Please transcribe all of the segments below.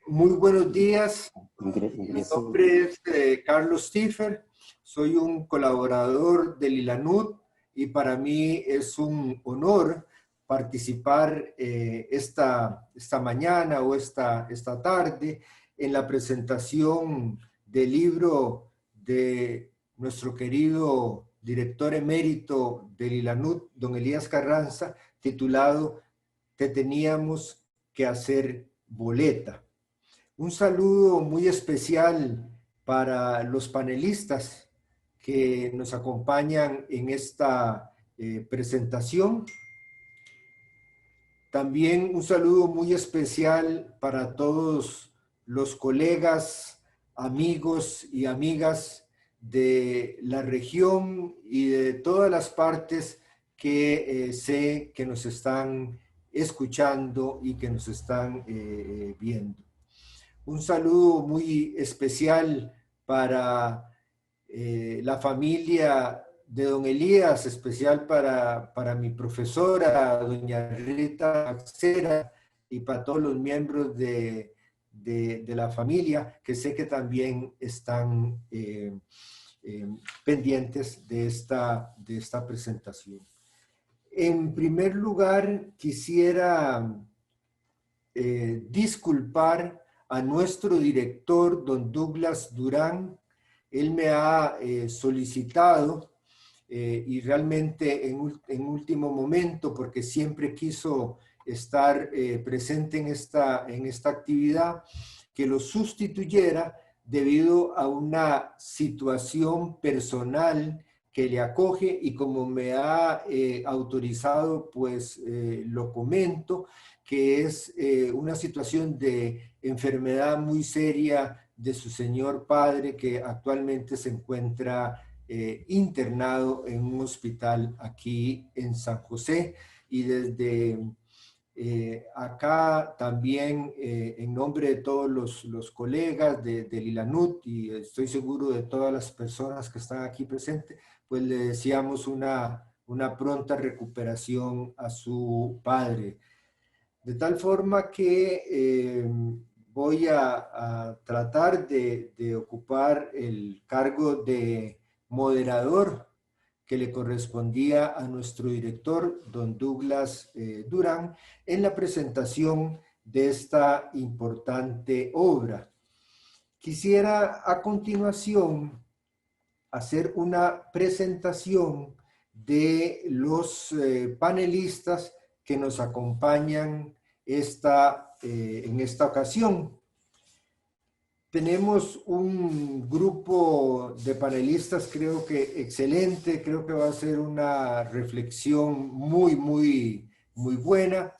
Muy buenos días. Mi Ingreso. nombre es Carlos Tiffer. Soy un colaborador del ILANUD y para mí es un honor participar esta mañana o esta tarde en la presentación del libro de nuestro querido director emérito del ILANUD, don Elías Carranza, titulado "Te teníamos que hacer boleta". Un saludo muy especial para los panelistas que nos acompañan en esta presentación. También un saludo muy especial para todos los colegas, amigos y amigas de la región y de todas las partes que sé que nos están escuchando y que nos están viendo. Un saludo muy especial para la familia de don Elías, especial para mi profesora, doña Rita Axera, y para todos los miembros de la familia, que sé que también están pendientes de esta presentación. En primer lugar, quisiera disculpar a nuestro director, don Douglas Durán. Él me ha solicitado y realmente en último momento, porque siempre quiso estar presente en esta actividad, que lo sustituyera debido a una situación personal que le acoge, y como me ha autorizado, pues lo comento, que es una situación de enfermedad muy seria de su señor padre, que actualmente se encuentra internado en un hospital aquí en San José. Y desde acá también, en nombre de todos los colegas del ILANUD, y estoy seguro de todas las personas que están aquí presentes, pues le deseamos una pronta recuperación a su padre. De tal forma que voy a tratar de ocupar el cargo de moderador que le correspondía a nuestro director, don Douglas Durán, en la presentación de esta importante obra. Quisiera a continuación hacer una presentación de los panelistas que nos acompañan en esta ocasión. Tenemos un grupo de panelistas, creo que excelente, creo que va a ser una reflexión muy buena,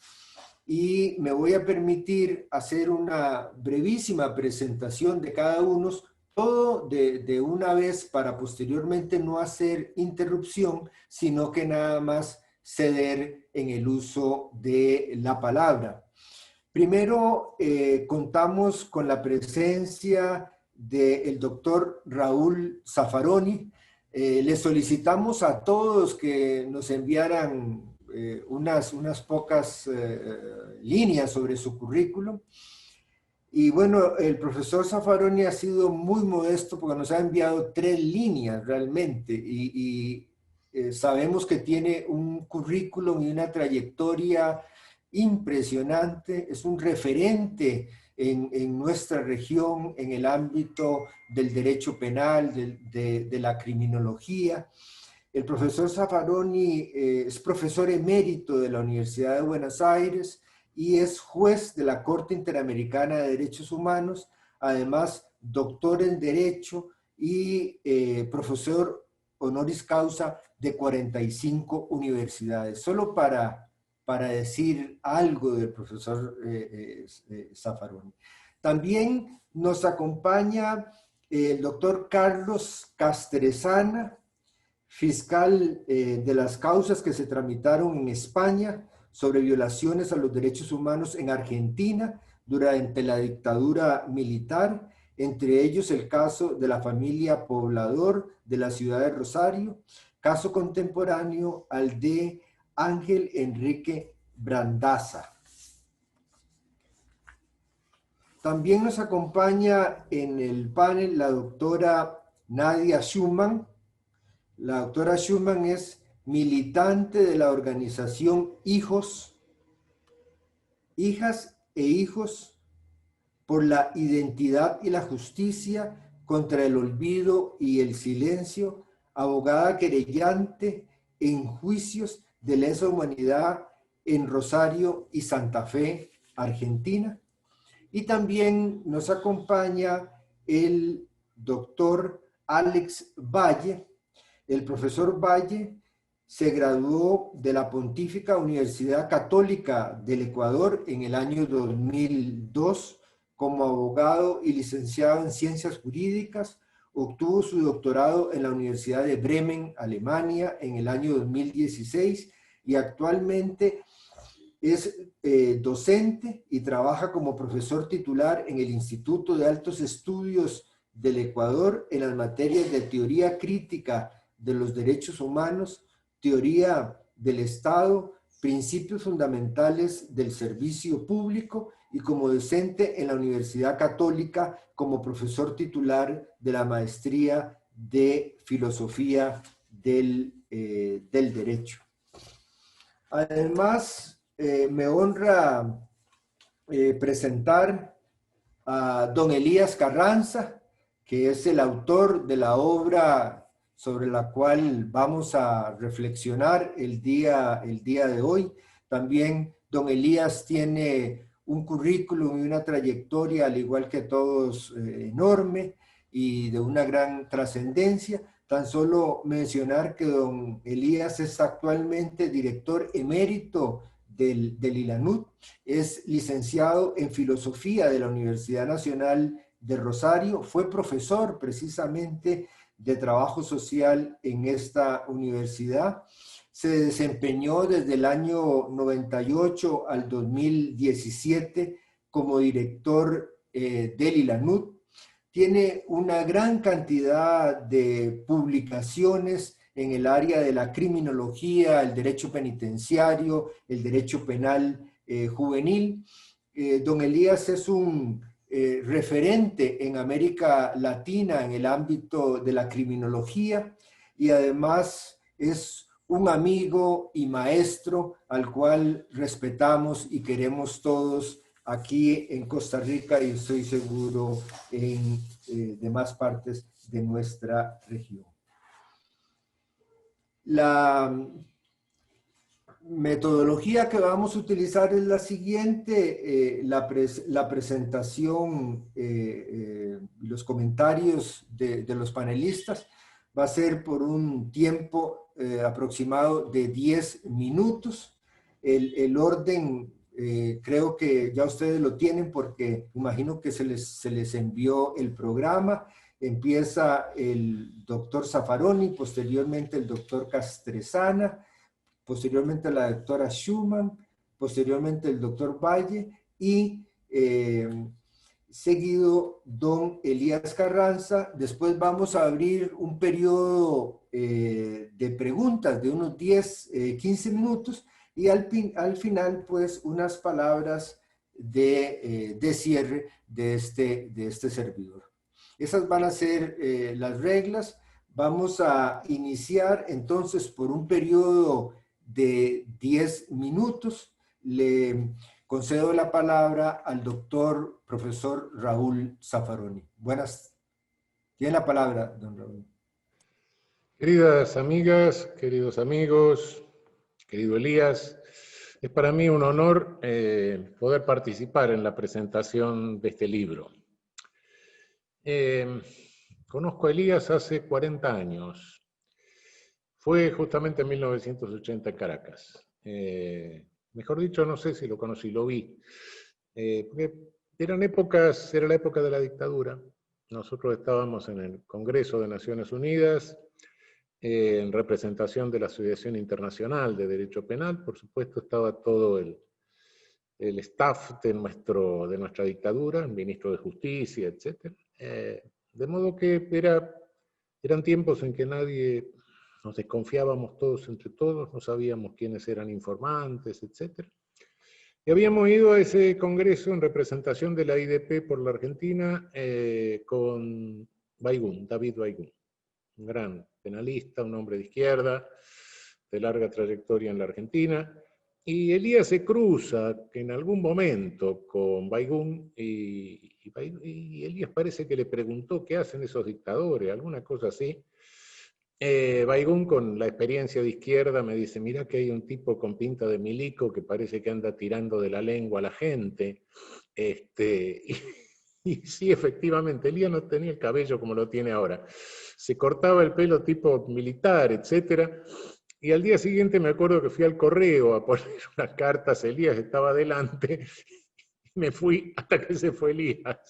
y me voy a permitir hacer una brevísima presentación de cada uno, todo de una vez, para posteriormente no hacer interrupción, sino que nada más ceder en el uso de la palabra. Primero, contamos con la presencia del doctor Raúl Zaffaroni. Le solicitamos a todos que nos enviaran unas pocas líneas sobre su currículum. Y bueno, el profesor Zaffaroni ha sido muy modesto porque nos ha enviado 3 líneas realmente, y sabemos que tiene un currículum y una trayectoria impresionante. Es un referente en nuestra región en el ámbito del derecho penal, de la criminología. El profesor Zaffaroni es profesor emérito de la Universidad de Buenos Aires y es juez de la Corte Interamericana de Derechos Humanos, además doctor en Derecho y profesor honoris causa de 45 universidades. Solo para decir algo del profesor Zaffaroni. También nos acompaña el doctor Carlos Castresana, fiscal de las causas que se tramitaron en España sobre violaciones a los derechos humanos en Argentina durante la dictadura militar, entre ellos el caso de la familia Poblador de la ciudad de Rosario, caso contemporáneo al de Ángel Enrique Brandaza. También nos acompaña en el panel la doctora Nadia Schumann. La doctora Schumann es militante de la organización Hijas e Hijos por la Identidad y la Justicia contra el Olvido y el Silencio, abogada querellante en juicios de lesa humanidad en Rosario y Santa Fe, Argentina. Y también nos acompaña el doctor Alex Valle. El profesor Valle se graduó de la Pontífica Universidad Católica del Ecuador en el año 2002 como abogado y licenciado en Ciencias Jurídicas. Obtuvo su doctorado en la Universidad de Bremen, Alemania, en el año 2016 y actualmente es docente y trabaja como profesor titular en el Instituto de Altos Estudios del Ecuador en las materias de teoría crítica de los derechos humanos, teoría del Estado, principios fundamentales del servicio público y como docente en la Universidad Católica como profesor titular de la maestría de filosofía del derecho. Además, me honra presentar a don Elías Carranza, que es el autor de la obra sobre la cual vamos a reflexionar el día de hoy. También don Elías tiene un currículum y una trayectoria, al igual que todos, enorme y de una gran trascendencia. Tan solo mencionar que don Elías es actualmente director emérito del ILANUD, es licenciado en Filosofía de la Universidad Nacional de Rosario, fue profesor precisamente de Trabajo Social en esta universidad, se desempeñó desde el año 98 al 2017 como director del ILANUD. Tiene una gran cantidad de publicaciones en el área de la criminología, el derecho penitenciario, el derecho penal juvenil. Don Elías es un referente en América Latina en el ámbito de la criminología y además es un amigo y maestro al cual respetamos y queremos todos aquí en Costa Rica y estoy seguro en demás partes de nuestra región. La metodología que vamos a utilizar es la siguiente, la presentación y los comentarios de los panelistas va a ser por un tiempo aproximado de 10 minutos. El orden creo que ya ustedes lo tienen porque imagino que se les envió el programa. Empieza el doctor Zaffaroni, posteriormente el doctor Castresana, posteriormente la doctora Schumann, posteriormente el doctor Valle y seguido don Elías Carranza. Después vamos a abrir un periodo de preguntas de unos 10, 15 minutos y al final pues unas palabras de cierre de este servidor. Esas van a ser las reglas. Vamos a iniciar entonces por un periodo de 10 minutos. Le concedo la palabra al doctor profesor Raúl Zaffaroni. Buenas. Tiene la palabra, don Raúl. Queridas amigas, queridos amigos, querido Elías, es para mí un honor poder participar en la presentación de este libro. Conozco a Elías hace 40 años. Fue justamente en 1980 en Caracas. Mejor dicho, no sé si lo conocí, lo vi. Porque era la época de la dictadura. Nosotros estábamos en el Congreso de Naciones Unidas, en representación de la Asociación Internacional de Derecho Penal. Por supuesto, estaba todo el staff de nuestra dictadura, el ministro de Justicia, etc. De modo que eran tiempos en que nos desconfiábamos todos entre todos, no sabíamos quiénes eran informantes, etc. Y habíamos ido a ese congreso en representación de la IDP por la Argentina con Baigún, David Baigún, un gran penalista, un hombre de izquierda, de larga trayectoria en la Argentina. Y Elías se cruza en algún momento con Baigún y Elías parece que le preguntó qué hacen esos dictadores, alguna cosa así. Baigún, con la experiencia de izquierda, me dice, mira que hay un tipo con pinta de milico que parece que anda tirando de la lengua a la gente. Y sí, efectivamente, Elías no tenía el cabello como lo tiene ahora. Se cortaba el pelo tipo militar, etc. Y al día siguiente me acuerdo que fui al correo a poner unas cartas, Elías estaba adelante, y me fui hasta que se fue Elías.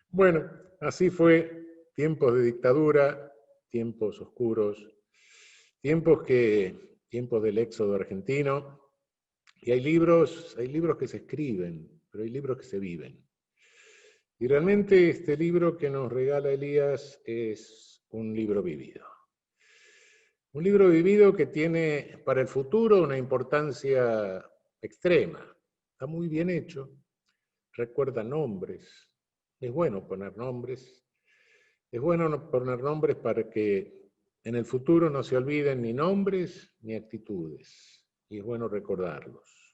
Bueno, así fue. Tiempos de dictadura, tiempos oscuros, tiempos del éxodo argentino, y hay libros que se escriben, pero hay libros que se viven. Y realmente este libro que nos regala Elías es un libro vivido. Un libro vivido que tiene para el futuro una importancia extrema. Está muy bien hecho, recuerda nombres, es bueno poner nombres. Es bueno poner nombres para que en el futuro no se olviden ni nombres ni actitudes. Y es bueno recordarlos.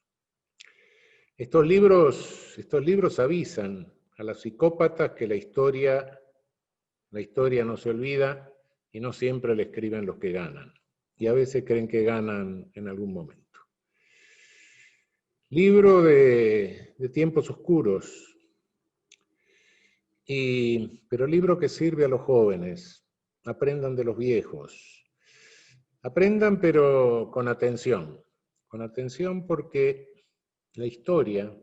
Estos libros avisan a los psicópatas que la historia no se olvida y no siempre le escriben los que ganan. Y a veces creen que ganan en algún momento. Libro de tiempos oscuros. Pero libro que sirve a los jóvenes, aprendan de los viejos, aprendan pero con atención porque la historia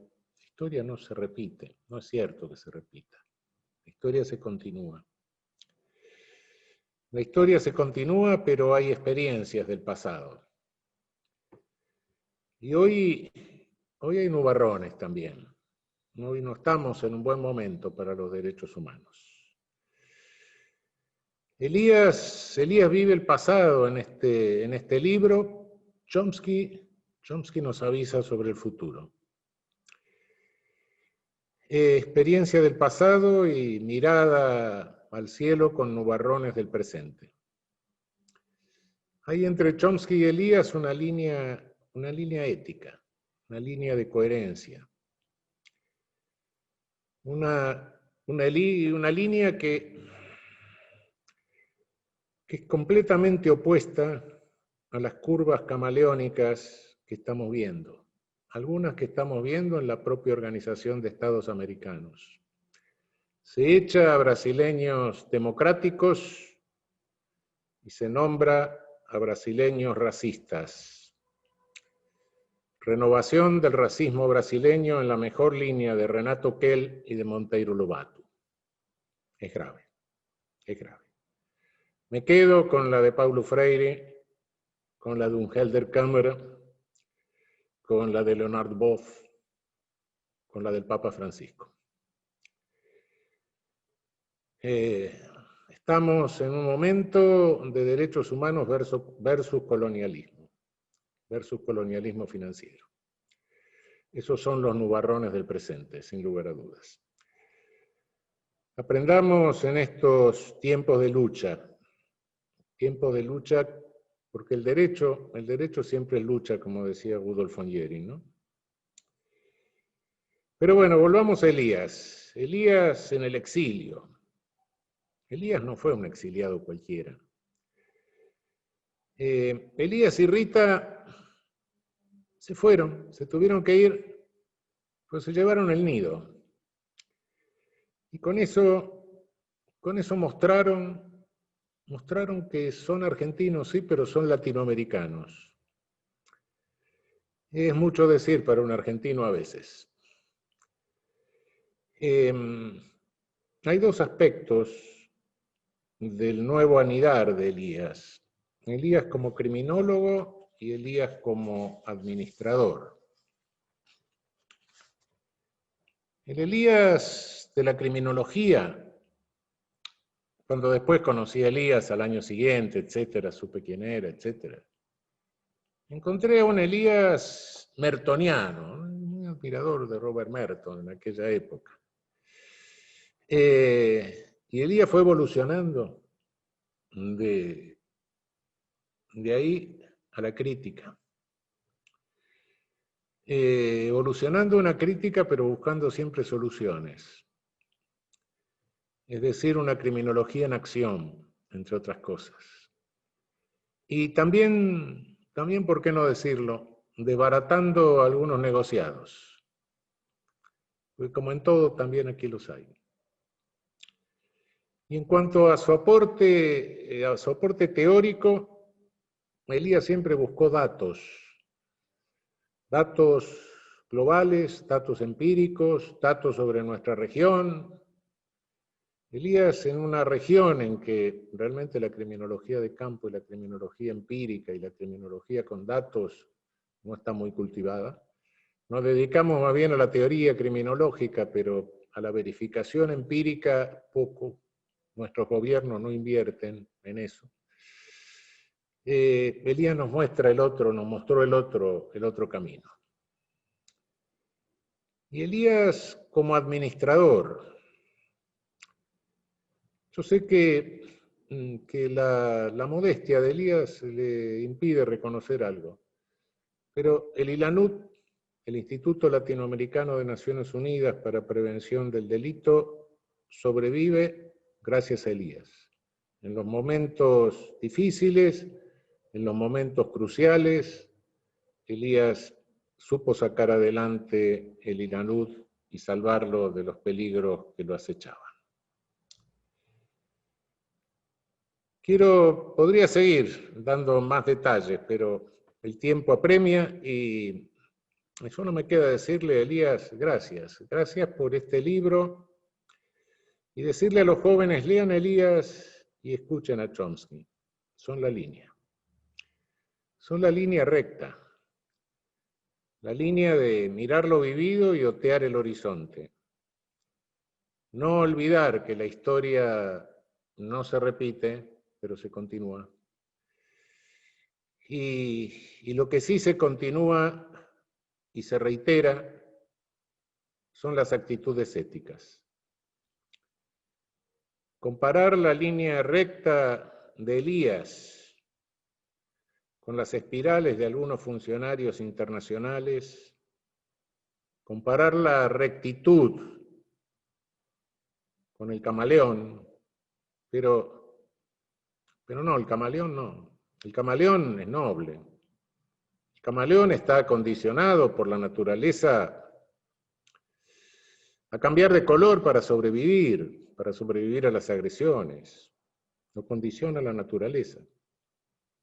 no se repite, no es cierto que se repita, la historia se continúa. La historia se continúa, pero hay experiencias del pasado. Y hoy hay nubarrones también. Hoy no estamos en un buen momento para los derechos humanos. Elías vive el pasado en este libro. Chomsky nos avisa sobre el futuro. Experiencia del pasado y mirada al cielo con nubarrones del presente. Hay entre Chomsky y Elías una línea ética, una línea de coherencia. Una línea que es completamente opuesta a las curvas camaleónicas que estamos viendo. Algunas que estamos viendo en la propia Organización de Estados Americanos. Se echa a brasileños democráticos y se nombra a brasileños racistas. Renovación del racismo brasileño en la mejor línea de Renato Kell y de Monteiro Lobato. Es grave, es grave. Me quedo con la de Paulo Freire, con la de Unhelder Câmara, con la de Leonard Boff, con la del Papa Francisco. Estamos en un momento de derechos humanos versus colonialismo financiero. Esos son los nubarrones del presente, sin lugar a dudas. Aprendamos en estos tiempos de lucha porque el derecho siempre es lucha, como decía Rudolf von Jhering, ¿no? Pero bueno, volvamos a Elías. Elías en el exilio. Elías no fue un exiliado cualquiera. Elías y Rita se fueron, se tuvieron que ir, pues se llevaron el nido. Y con eso mostraron que son argentinos, sí, pero son latinoamericanos. Es mucho decir para un argentino a veces. Hay dos aspectos del nuevo anidar de Elías. Elías como criminólogo y Elías como administrador. El Elías de la criminología, cuando después conocí a Elías al año siguiente, etcétera, supe quién era, etcétera. encontré a un Elías mertoniano, muy admirador de Robert Merton en aquella época. Y Elías fue evolucionando de ahí a la crítica. Evolucionando una crítica, pero buscando siempre soluciones. Es decir, una criminología en acción, entre otras cosas. Y también, ¿por qué no decirlo?, desbaratando algunos negociados. Porque como en todo, también aquí los hay. Y en cuanto a su aporte teórico, Elías siempre buscó datos globales, datos empíricos, datos sobre nuestra región. Elías, en una región en que realmente la criminología de campo y la criminología empírica y la criminología con datos no está muy cultivada, nos dedicamos más bien a la teoría criminológica, pero a la verificación empírica poco. Nuestros gobiernos no invierten en eso. Elías nos mostró el otro camino. Y Elías como administrador, yo sé que la modestia de Elías le impide reconocer algo, pero el ILANUD, el Instituto Latinoamericano de Naciones Unidas para Prevención del Delito, sobrevive gracias a Elías. En los momentos difíciles, en los momentos cruciales, Elías supo sacar adelante el ILANUD y salvarlo de los peligros que lo acechaban. Podría seguir dando más detalles, pero el tiempo apremia y solo me queda decirle a Elías, gracias. Gracias por este libro y decirle a los jóvenes, lean a Elías y escuchen a Chomsky. Son la línea. Son la línea recta. La línea de mirar lo vivido y otear el horizonte. No olvidar que la historia no se repite, pero se continúa. Y lo que sí se continúa y se reitera son las actitudes éticas. Comparar la línea recta de Elías con las espirales de algunos funcionarios internacionales, comparar la rectitud con el camaleón, pero no, el camaleón no. El camaleón es noble. El camaleón está condicionado por la naturaleza a cambiar de color para sobrevivir a las agresiones. Lo condiciona la naturaleza.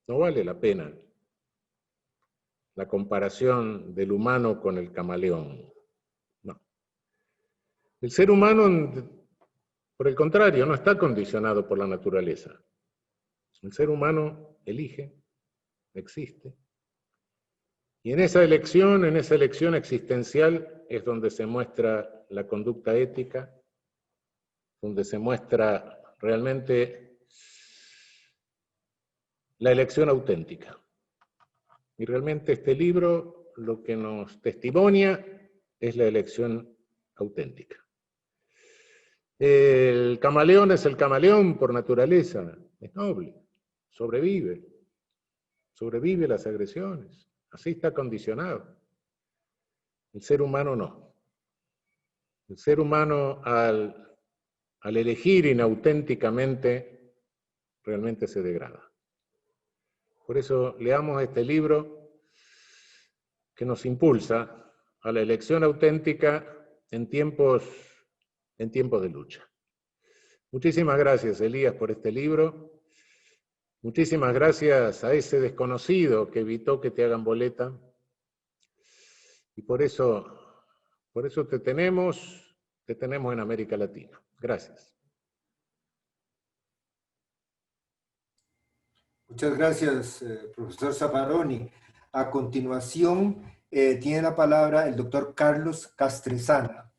No vale la pena la comparación del humano con el camaleón. No. El ser humano, por el contrario, no está condicionado por la naturaleza. El ser humano elige, existe. Y en esa elección existencial es donde se muestra la conducta ética, donde se muestra realmente la elección auténtica. Y realmente este libro lo que nos testimonia es la elección auténtica. El camaleón es el camaleón por naturaleza, es noble, sobrevive las agresiones, así está condicionado. El ser humano no. El ser humano al elegir inauténticamente realmente se degrada. Por eso leamos este libro que nos impulsa a la elección auténtica en tiempos de lucha. Muchísimas gracias, Elías, por este libro. Muchísimas gracias a ese desconocido que evitó que te hagan boleta. Y por eso te tenemos en América Latina. Gracias. Muchas gracias, profesor Zaffaroni. A continuación, tiene la palabra el doctor Carlos Castresana.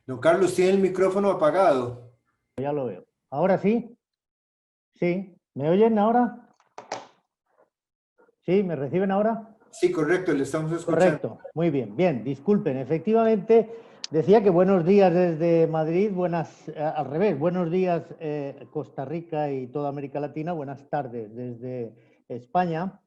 Don Carlos, tiene el micrófono apagado. Ya lo veo. ¿Ahora sí? Sí. ¿Me oyen ahora? ¿Sí? ¿Me reciben ahora? Sí, correcto, le estamos escuchando. Correcto. Muy bien. Bien, disculpen. Efectivamente, decía que buenos días desde Madrid, al revés, buenos días Costa Rica y toda América Latina, buenas tardes desde España.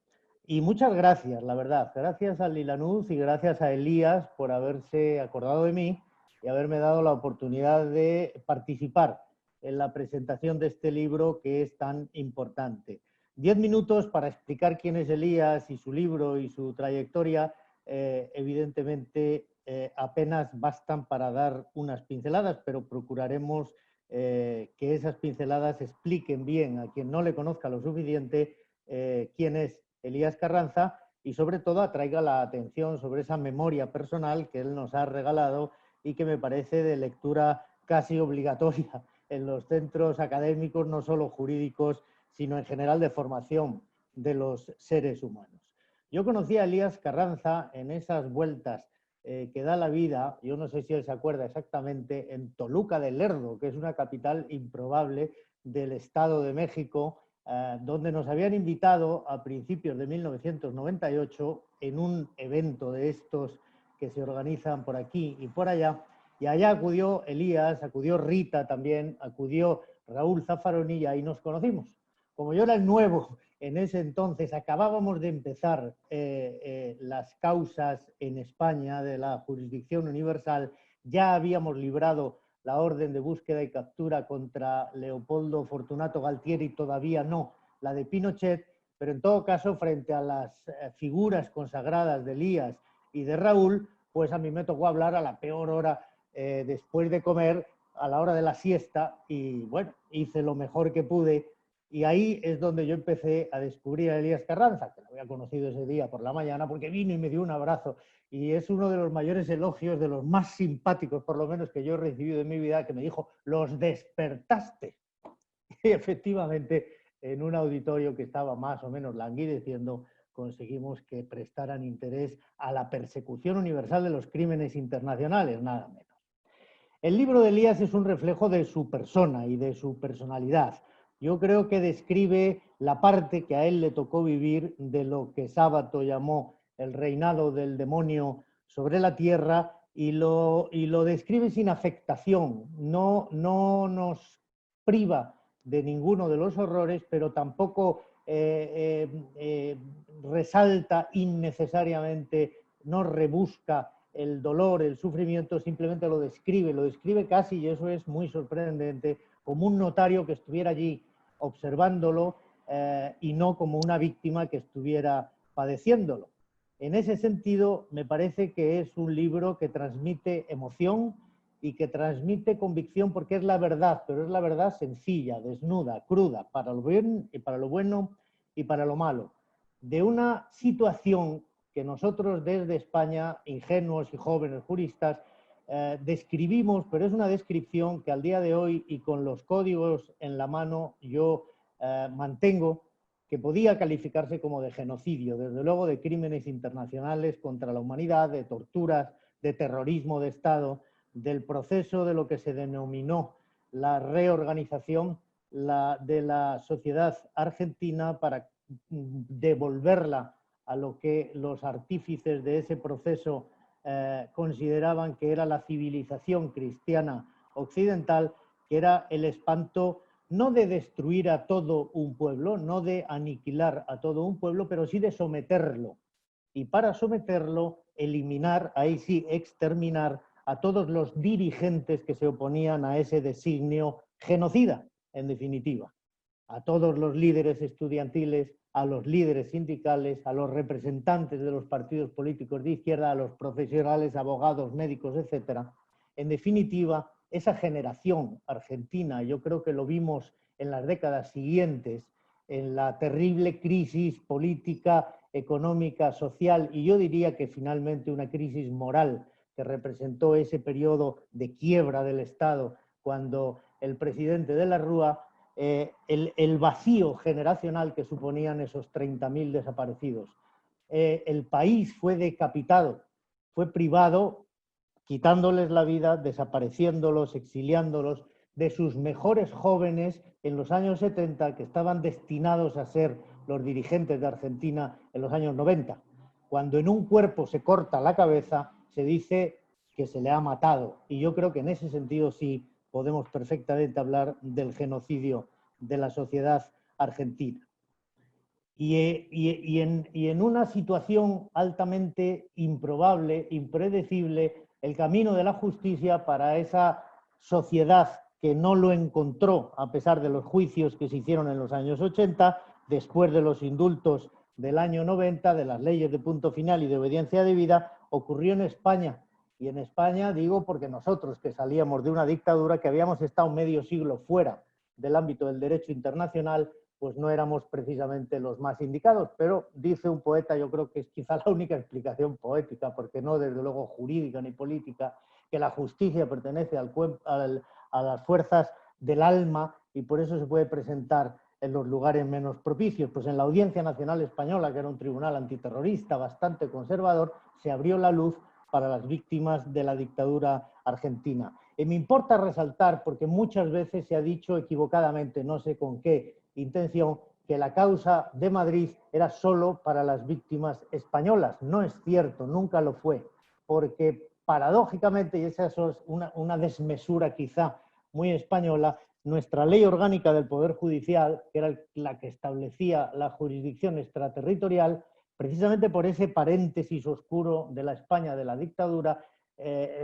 Y muchas gracias, la verdad. Gracias a Lilanuz y gracias a Elías por haberse acordado de mí y haberme dado la oportunidad de participar en la presentación de este libro que es tan importante. 10 minutos para explicar quién es Elías y su libro y su trayectoria, evidentemente apenas bastan para dar unas pinceladas, pero procuraremos que esas pinceladas expliquen bien a quien no le conozca lo suficiente quién es Elías Carranza y sobre todo atraiga la atención sobre esa memoria personal que él nos ha regalado y que me parece de lectura casi obligatoria en los centros académicos, no solo jurídicos, sino en general de formación de los seres humanos. Yo conocí a Elías Carranza en esas vueltas que da la vida, yo no sé si él se acuerda exactamente, en Toluca de Lerdo, que es una capital improbable del Estado de México, donde nos habían invitado a principios de 1998 en un evento de estos que se organizan por aquí y por allá, y allá acudió Elías, acudió Rita también, acudió Raúl Zaffaroni y ahí nos conocimos. Como yo era el nuevo en ese entonces, acabábamos de empezar las causas en España de la jurisdicción universal, ya habíamos librado la orden de búsqueda y captura contra Leopoldo Fortunato Galtieri, todavía no la de Pinochet, pero en todo caso, frente a las figuras consagradas de Elías y de Raúl, pues a mí me tocó hablar a la peor hora después de comer, a la hora de la siesta, y bueno, hice lo mejor que pude. Y ahí es donde yo empecé a descubrir a Elías Carranza, que lo había conocido ese día por la mañana, porque vino y me dio un abrazo. Y es uno de los mayores elogios, de los más simpáticos, por lo menos, que yo he recibido en mi vida, que me dijo, los despertaste. Y efectivamente, en un auditorio que estaba más o menos languideciendo, conseguimos que prestaran interés a la persecución universal de los crímenes internacionales, nada menos. El libro de Elías es un reflejo de su persona y de su personalidad. Yo creo que describe la parte que a él le tocó vivir de lo que Sábato llamó el reinado del demonio sobre la tierra y lo describe sin afectación. No nos priva de ninguno de los horrores, pero tampoco resalta innecesariamente, no rebusca el dolor, el sufrimiento, simplemente lo describe casi, y eso es muy sorprendente, como un notario que estuviera allí observándolo y no como una víctima que estuviera padeciéndolo. En ese sentido, me parece que es un libro que transmite emoción y que transmite convicción porque es la verdad, pero es la verdad sencilla, desnuda, cruda, para lo bien y para lo bueno y para lo malo, de una situación que nosotros desde España, ingenuos y jóvenes juristas, describimos, pero es una descripción que al día de hoy y con los códigos en la mano yo mantengo que podía calificarse como de genocidio, desde luego de crímenes internacionales contra la humanidad, de torturas, de terrorismo de Estado, del proceso de lo que se denominó la reorganización de la sociedad argentina para devolverla a lo que los artífices de ese proceso consideraban que era la civilización cristiana occidental, que era el espanto no de destruir a todo un pueblo, no de aniquilar a todo un pueblo, pero sí de someterlo. Y para someterlo, eliminar, ahí sí, exterminar a todos los dirigentes que se oponían a ese designio genocida, en definitiva. A todos los líderes estudiantiles, a los líderes sindicales, a los representantes de los partidos políticos de izquierda, a los profesionales, abogados, médicos, etc. En definitiva, esa generación argentina, yo creo que lo vimos en las décadas siguientes, en la terrible crisis política, económica, social y yo diría que finalmente una crisis moral que representó ese periodo de quiebra del Estado cuando el presidente de la Rúa, el vacío generacional que suponían esos 30.000 desaparecidos. El país fue decapitado, fue privado quitándoles la vida, desapareciéndolos, exiliándolos de sus mejores jóvenes en los años 70, que estaban destinados a ser los dirigentes de Argentina en los años 90. Cuando en un cuerpo se corta la cabeza, se dice que se le ha matado. Y yo creo que en ese sentido sí podemos perfectamente hablar del genocidio de la sociedad argentina. Y en una situación altamente improbable, impredecible, el camino de la justicia para esa sociedad que no lo encontró, a pesar de los juicios que se hicieron en los años 80, después de los indultos del año 90, de las leyes de punto final y de obediencia debida, ocurrió en España. Y en España digo porque nosotros, que salíamos de una dictadura, que habíamos estado medio siglo fuera del ámbito del derecho internacional, pues no éramos precisamente los más indicados, pero dice un poeta, yo creo que es quizá la única explicación poética, porque no desde luego jurídica ni política, que la justicia pertenece a las fuerzas del alma y por eso se puede presentar en los lugares menos propicios. Pues en la Audiencia Nacional Española, que era un tribunal antiterrorista bastante conservador, se abrió la luz para las víctimas de la dictadura argentina. Y me importa resaltar, porque muchas veces se ha dicho equivocadamente, no sé con qué intención, que la causa de Madrid era solo para las víctimas españolas. No es cierto, nunca lo fue, porque paradójicamente, y esa es una desmesura quizá muy española, nuestra ley orgánica del Poder Judicial, que era la que establecía la jurisdicción extraterritorial, precisamente por ese paréntesis oscuro de la España de la dictadura,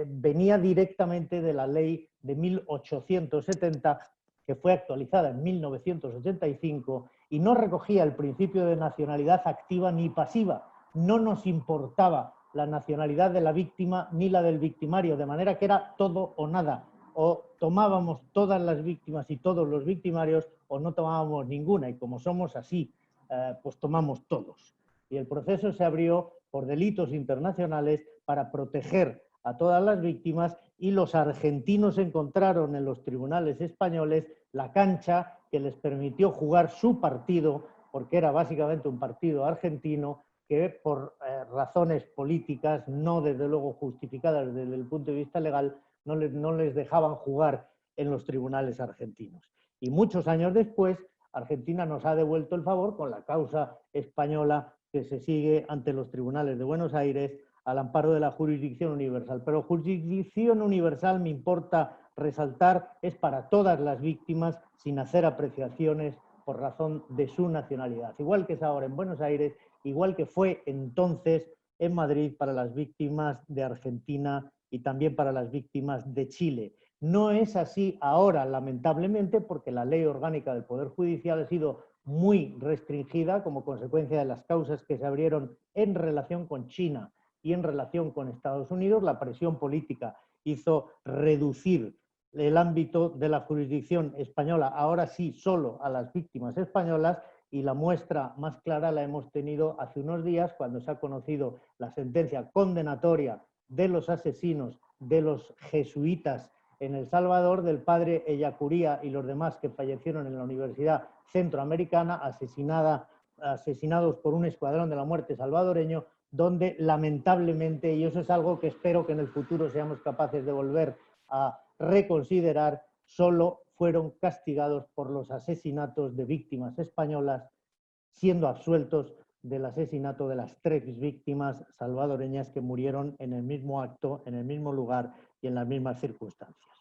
venía directamente de la ley de 1870, que fue actualizada en 1985 y no recogía el principio de nacionalidad activa ni pasiva. No nos importaba la nacionalidad de la víctima ni la del victimario, de manera que era todo o nada. O tomábamos todas las víctimas y todos los victimarios o no tomábamos ninguna. Y como somos así, pues tomamos todos. Y el proceso se abrió por delitos internacionales para proteger a todas las víctimas y los argentinos encontraron en los tribunales españoles la cancha que les permitió jugar su partido, porque era básicamente un partido argentino que por razones políticas, no desde luego justificadas desde el punto de vista legal, no les dejaban jugar en los tribunales argentinos. Y muchos años después, Argentina nos ha devuelto el favor con la causa española que se sigue ante los tribunales de Buenos Aires al amparo de la jurisdicción universal. Pero jurisdicción universal, me importa resaltar, es para todas las víctimas sin hacer apreciaciones por razón de su nacionalidad. Igual que es ahora en Buenos Aires, igual que fue entonces en Madrid para las víctimas de Argentina y también para las víctimas de Chile. No es así ahora, lamentablemente, porque la ley orgánica del Poder Judicial ha sido muy restringida como consecuencia de las causas que se abrieron en relación con China y en relación con Estados Unidos. La presión política hizo reducir el ámbito de la jurisdicción española, ahora sí solo a las víctimas españolas, y la muestra más clara la hemos tenido hace unos días cuando se ha conocido la sentencia condenatoria de los asesinos de los jesuitas en El Salvador, del padre Ellacuría y los demás que fallecieron en la Universidad Centroamericana, asesinados por un escuadrón de la muerte salvadoreño, donde lamentablemente, y eso es algo que espero que en el futuro seamos capaces de volver a reconsiderar, solo fueron castigados por los asesinatos de víctimas españolas, siendo absueltos del asesinato de las 3 víctimas salvadoreñas que murieron en el mismo acto, en el mismo lugar y en las mismas circunstancias.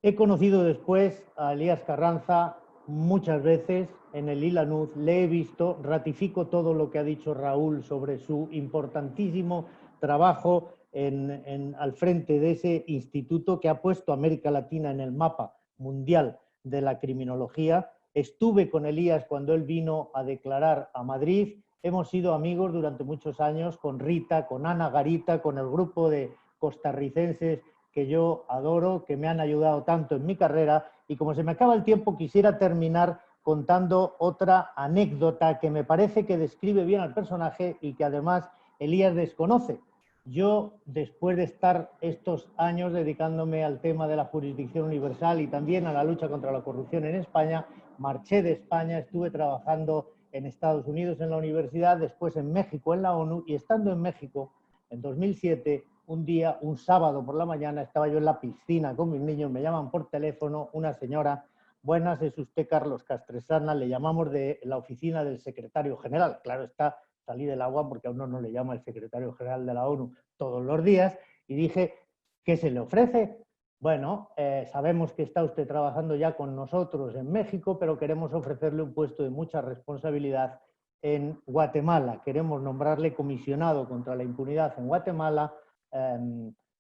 He conocido después a Elías Carranza muchas veces en el ILANUZ, le he visto, ratifico todo lo que ha dicho Raúl sobre su importantísimo trabajo al frente de ese instituto que ha puesto a América Latina en el mapa mundial de la criminología. Estuve con Elías cuando él vino a declarar a Madrid. Hemos sido amigos durante muchos años con Rita, con Ana Garita, con el grupo de costarricenses que yo adoro, que me han ayudado tanto en mi carrera. Y como se me acaba el tiempo, quisiera terminar contando otra anécdota que me parece que describe bien al personaje y que además Elías desconoce. Yo, después de estar estos años dedicándome al tema de la jurisdicción universal y también a la lucha contra la corrupción en España, marché de España, estuve trabajando en Estados Unidos en la universidad, después en México en la ONU, y estando en México, en 2007, un día, un sábado por la mañana, estaba yo en la piscina con mis niños, me llaman por teléfono una señora: buenas, es usted Carlos Castresana, le llamamos de la oficina del secretario general. Claro está, salí del agua porque a uno no le llama el secretario general de la ONU todos los días, y dije: ¿qué se le ofrece? Bueno, sabemos que está usted trabajando ya con nosotros en México, pero queremos ofrecerle un puesto de mucha responsabilidad en Guatemala. Queremos nombrarle comisionado contra la impunidad en Guatemala,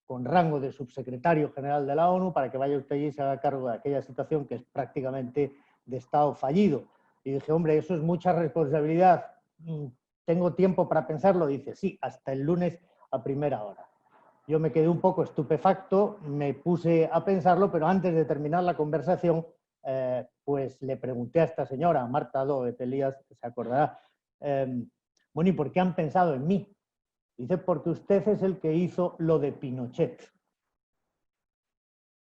con rango de subsecretario general de la ONU, para que vaya usted allí y se haga cargo de aquella situación que es prácticamente de Estado fallido. Y dije: hombre, eso es mucha responsabilidad. ¿Tengo tiempo para pensarlo? Dice: sí, hasta el lunes a primera hora. Yo me quedé un poco estupefacto, me puse a pensarlo, pero antes de terminar la conversación, pues le pregunté a esta señora, Marta Doet, Elías se acordará, bueno, ¿y por qué han pensado en mí? Dice: porque usted es el que hizo lo de Pinochet.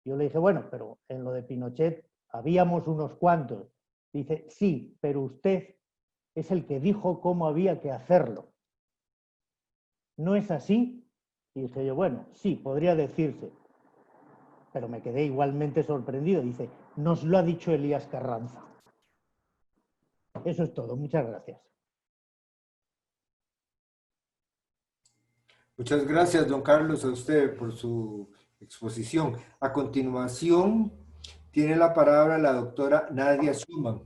Yo le dije: bueno, pero en lo de Pinochet habíamos unos cuantos. Dice: sí, pero usted es el que dijo cómo había que hacerlo. ¿No es así? Y dije yo: bueno, sí, podría decirse. Pero me quedé igualmente sorprendido. Dice: nos lo ha dicho Elías Carranza. Eso es todo. Muchas gracias. Muchas gracias, don Carlos, a usted por su exposición. A continuación, tiene la palabra la doctora Nadia Schumann.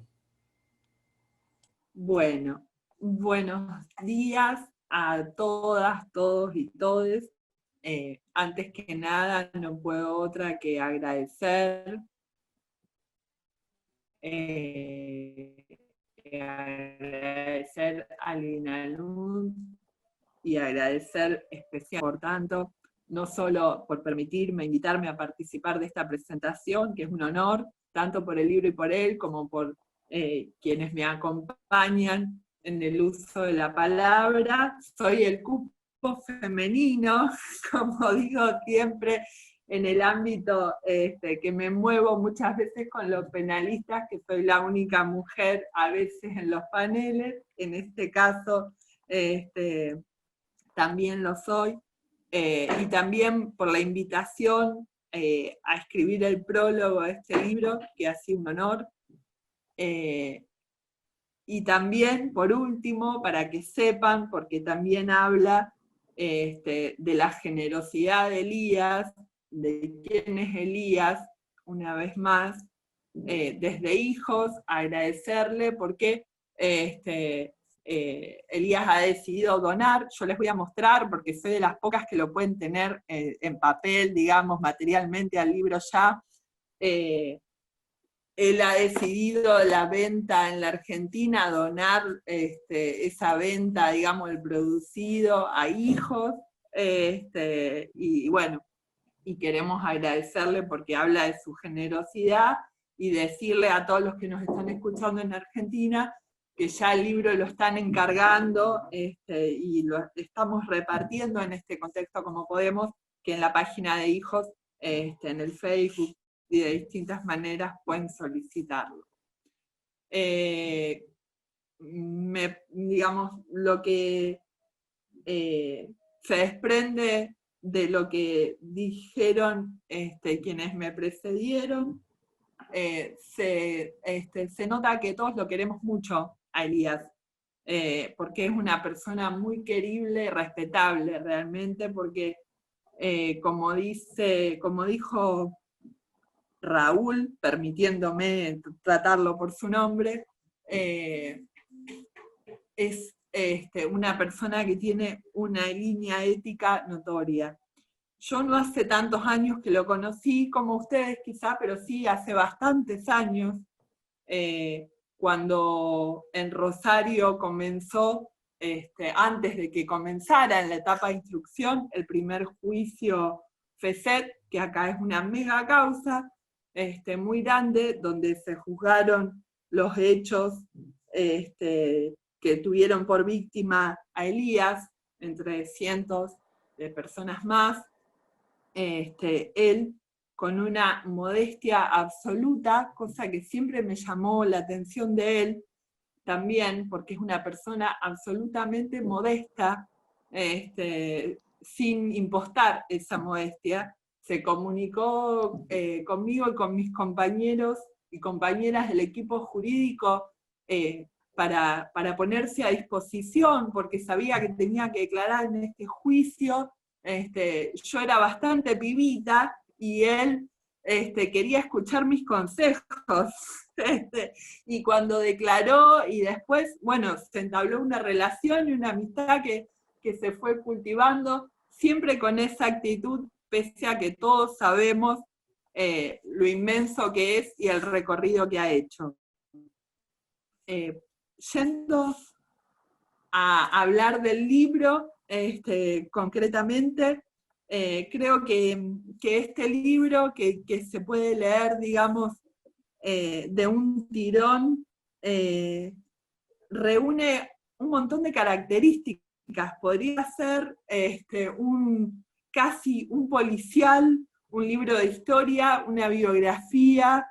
Bueno, buenos días a todas, todos y todes. Antes que nada, no puedo otra que agradecer a Lina Lund y agradecer especialmente, por tanto, no solo por permitirme, invitarme a participar de esta presentación, que es un honor, tanto por el libro y por él, como por quienes me acompañan en el uso de la palabra. Soy el cupo femenino, como digo siempre, en el ámbito que me muevo muchas veces con los penalistas, que soy la única mujer a veces en los paneles, en este caso también lo soy, y también por la invitación a escribir el prólogo de este libro, que ha sido un honor. Y también, por último, para que sepan, porque también habla de la generosidad de Elías, de quién es Elías, una vez más, desde Hijos, agradecerle porque Elías ha decidido donar. Yo les voy a mostrar, porque soy de las pocas que lo pueden tener en papel, digamos, materialmente al libro ya. Él ha decidido la venta en la Argentina, donar esa venta, digamos, el producido a Hijos, y bueno, y queremos agradecerle porque habla de su generosidad, y decirle a todos los que nos están escuchando en Argentina que ya el libro lo están encargando y lo estamos repartiendo en este contexto como podemos, que en la página de Hijos, en el Facebook, y de distintas maneras pueden solicitarlo. Digamos, lo que se desprende de lo que dijeron quienes me precedieron, se nota que todos lo queremos mucho a Elías, porque es una persona muy querible y respetable realmente, porque como dijo Raúl, permitiéndome tratarlo por su nombre, es una persona que tiene una línea ética notoria. Yo no hace tantos años que lo conocí como ustedes quizá, pero sí hace bastantes años, cuando en Rosario comenzó, antes de que comenzara en la etapa de instrucción, el primer juicio FESET, que acá es una mega causa, muy grande, donde se juzgaron los hechos que tuvieron por víctima a Elías, entre cientos de personas más. Él, con una modestia absoluta, cosa que siempre me llamó la atención de él, también porque es una persona absolutamente modesta, sin impostar esa modestia, se comunicó conmigo y con mis compañeros y compañeras del equipo jurídico para ponerse a disposición, porque sabía que tenía que declarar en este juicio. Yo era bastante pibita y él quería escuchar mis consejos. Y cuando declaró y después, bueno, se entabló una relación y una amistad que se fue cultivando, siempre con esa actitud, pese a que todos sabemos lo inmenso que es y el recorrido que ha hecho. Yendo a hablar del libro, concretamente, creo que este libro que se puede leer, digamos, de un tirón, reúne un montón de características. Podría ser casi un policial, un libro de historia, una biografía,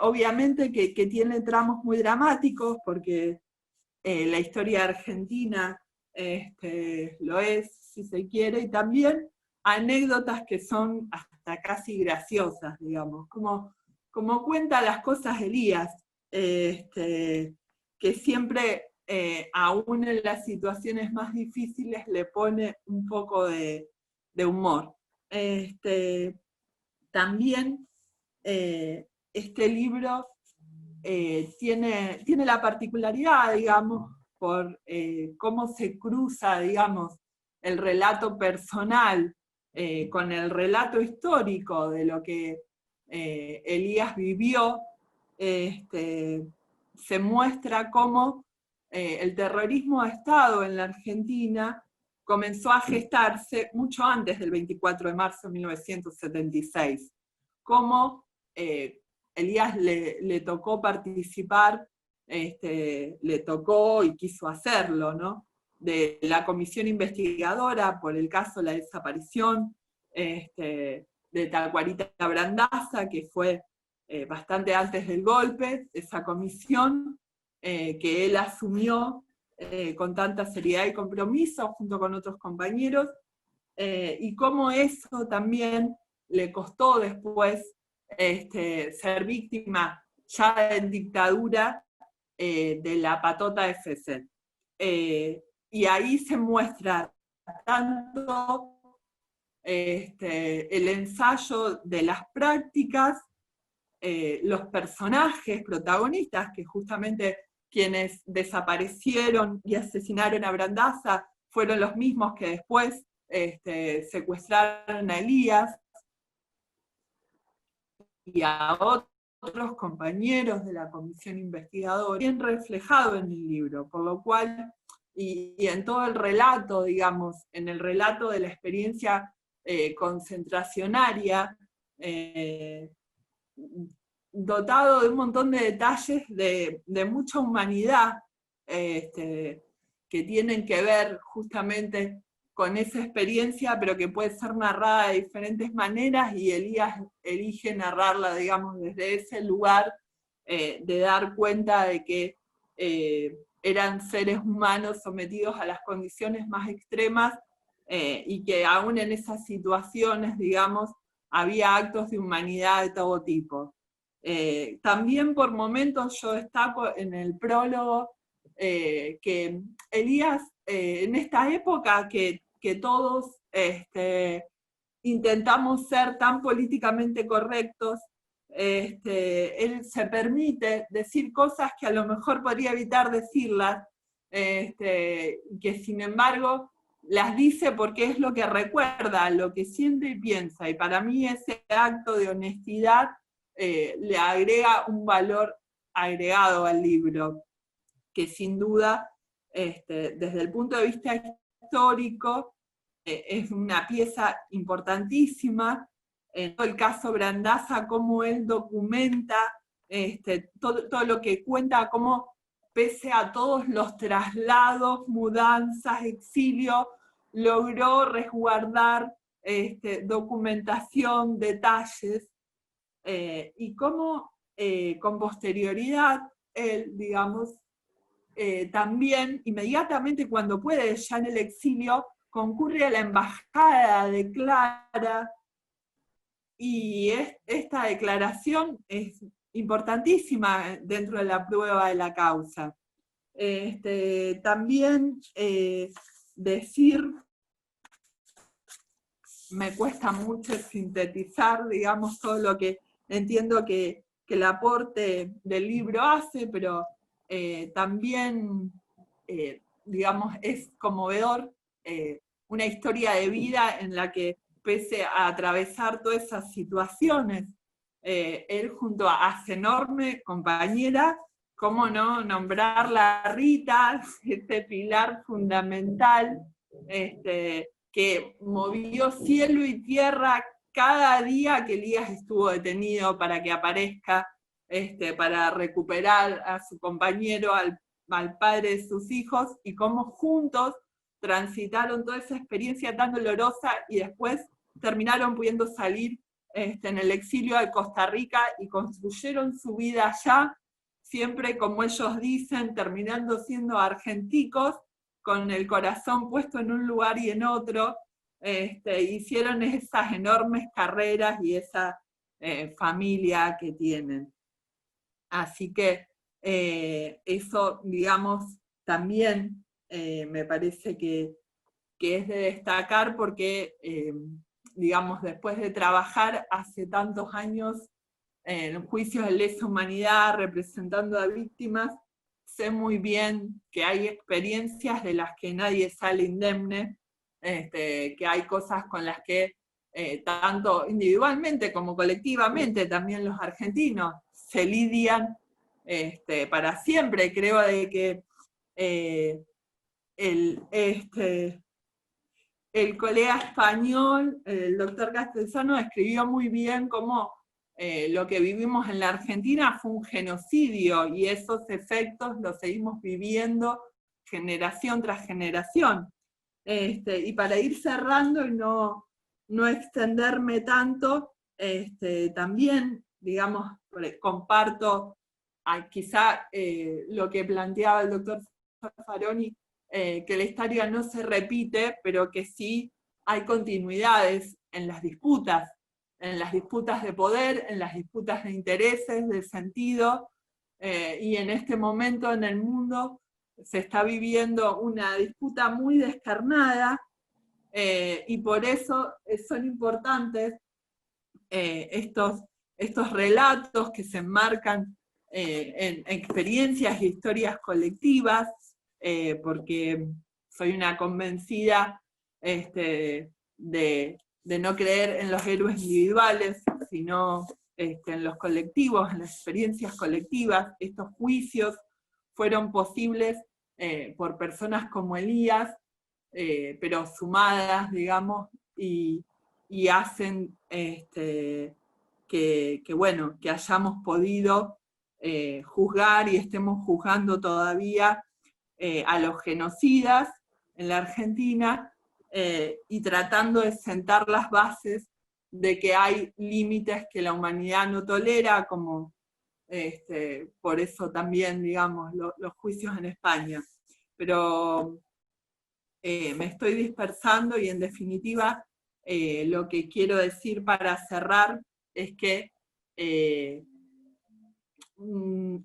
obviamente que tiene tramos muy dramáticos, porque la historia argentina lo es, si se quiere, y también anécdotas que son hasta casi graciosas, digamos, como cuenta las cosas Elías, que siempre, aún en las situaciones más difíciles, le pone un poco de humor. También este libro tiene la particularidad, digamos, por cómo se cruza, digamos, el relato personal con el relato histórico de lo que Elías vivió. Se muestra cómo el terrorismo de Estado en la Argentina comenzó a gestarse mucho antes del 24 de marzo de 1976. Cómo Elías le tocó participar, le tocó y quiso hacerlo, ¿no? De la comisión investigadora por el caso de la desaparición de Tacuarita Brandaza, que fue bastante antes del golpe, esa comisión que él asumió con tanta seriedad y compromiso junto con otros compañeros, y cómo eso también le costó después ser víctima ya en dictadura de la patota FC. Y ahí se muestra tanto el ensayo de las prácticas, los personajes protagonistas, que justamente quienes desaparecieron y asesinaron a Brandaza fueron los mismos que después secuestraron a Elías y a otros compañeros de la comisión investigadora, bien reflejado en el libro, por lo cual, y en todo el relato, digamos, en el relato de la experiencia concentracionaria, dotado de un montón de detalles de mucha humanidad, que tienen que ver justamente con esa experiencia, pero que puede ser narrada de diferentes maneras, y Elías elige narrarla, digamos, desde ese lugar, de dar cuenta de que eran seres humanos sometidos a las condiciones más extremas, y que aún en esas situaciones, digamos, había actos de humanidad de todo tipo. También por momentos yo destaco en el prólogo que Elías, en esta época que todos intentamos ser tan políticamente correctos, él se permite decir cosas que a lo mejor podría evitar decirlas, que sin embargo las dice porque es lo que recuerda, lo que siente y piensa, y para mí ese acto de honestidad le agrega un valor agregado al libro, que sin duda, desde el punto de vista histórico, es una pieza importantísima. En todo el caso Brandaza, cómo él documenta todo lo que cuenta, cómo pese a todos los traslados, mudanzas, exilio, logró resguardar documentación, detalles, y cómo con posterioridad él, digamos, también, inmediatamente cuando puede, ya en el exilio, concurre a la embajada, declara, y esta declaración es importantísima dentro de la prueba de la causa. También decir, me cuesta mucho sintetizar, digamos, todo lo que entiendo que el aporte del libro hace, pero también, digamos, es conmovedor una historia de vida en la que, pese a atravesar todas esas situaciones, él junto a su enorme compañera, cómo no nombrarla a Rita, este pilar fundamental, que movió cielo y tierra cada día que Elías estuvo detenido para que aparezca, para recuperar a su compañero, al padre de sus hijos, y cómo juntos transitaron toda esa experiencia tan dolorosa y después terminaron pudiendo salir en el exilio de Costa Rica y construyeron su vida allá, siempre como ellos dicen, terminando siendo argenticos, con el corazón puesto en un lugar y en otro, hicieron esas enormes carreras y esa familia que tienen. Así que eso, digamos, también me parece que es de destacar porque, digamos, después de trabajar hace tantos años en juicios de lesa humanidad, representando a víctimas, sé muy bien que hay experiencias de las que nadie sale indemne, que hay cosas con las que tanto individualmente como colectivamente también los argentinos se lidian para siempre. Creo de que el colega español, el doctor Castellano, escribió muy bien cómo lo que vivimos en la Argentina fue un genocidio, y esos efectos los seguimos viviendo generación tras generación. Y para ir cerrando y no extenderme tanto, también, digamos, comparto quizá lo que planteaba el doctor Zaffaroni, que la historia no se repite, pero que sí hay continuidades en las disputas de poder, en las disputas de intereses, de sentido, y en este momento en el mundo se está viviendo una disputa muy descarnada, y por eso son importantes estos relatos que se enmarcan en experiencias e historias colectivas, porque soy una convencida de no creer en los héroes individuales, sino en los colectivos, en las experiencias colectivas. Estos juicios fueron posibles por personas como Elías, pero sumadas, digamos, y hacen bueno, que hayamos podido juzgar y estemos juzgando todavía a los genocidas en la Argentina, y tratando de sentar las bases de que hay límites que la humanidad no tolera, como por eso también, digamos, los juicios en España. Pero me estoy dispersando, y en definitiva lo que quiero decir para cerrar es que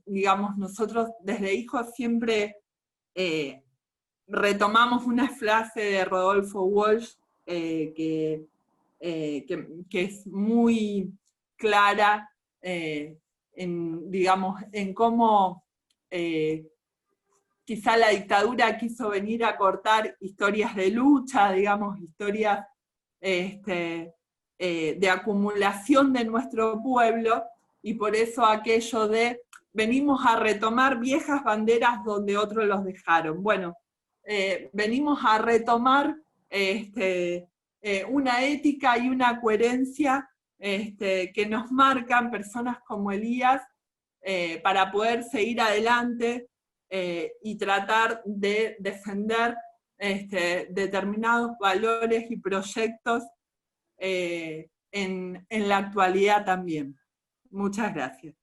digamos, nosotros desde Hijos siempre retomamos una frase de Rodolfo Walsh que es muy clara digamos, en cómo quizá la dictadura quiso venir a cortar historias de lucha, digamos, historias de acumulación de nuestro pueblo, y por eso aquello de venimos a retomar viejas banderas donde otros los dejaron. Bueno, venimos a retomar una ética y una coherencia que nos marcan personas como Elías, para poder seguir adelante y tratar de defender determinados valores y proyectos en la actualidad también. Muchas gracias.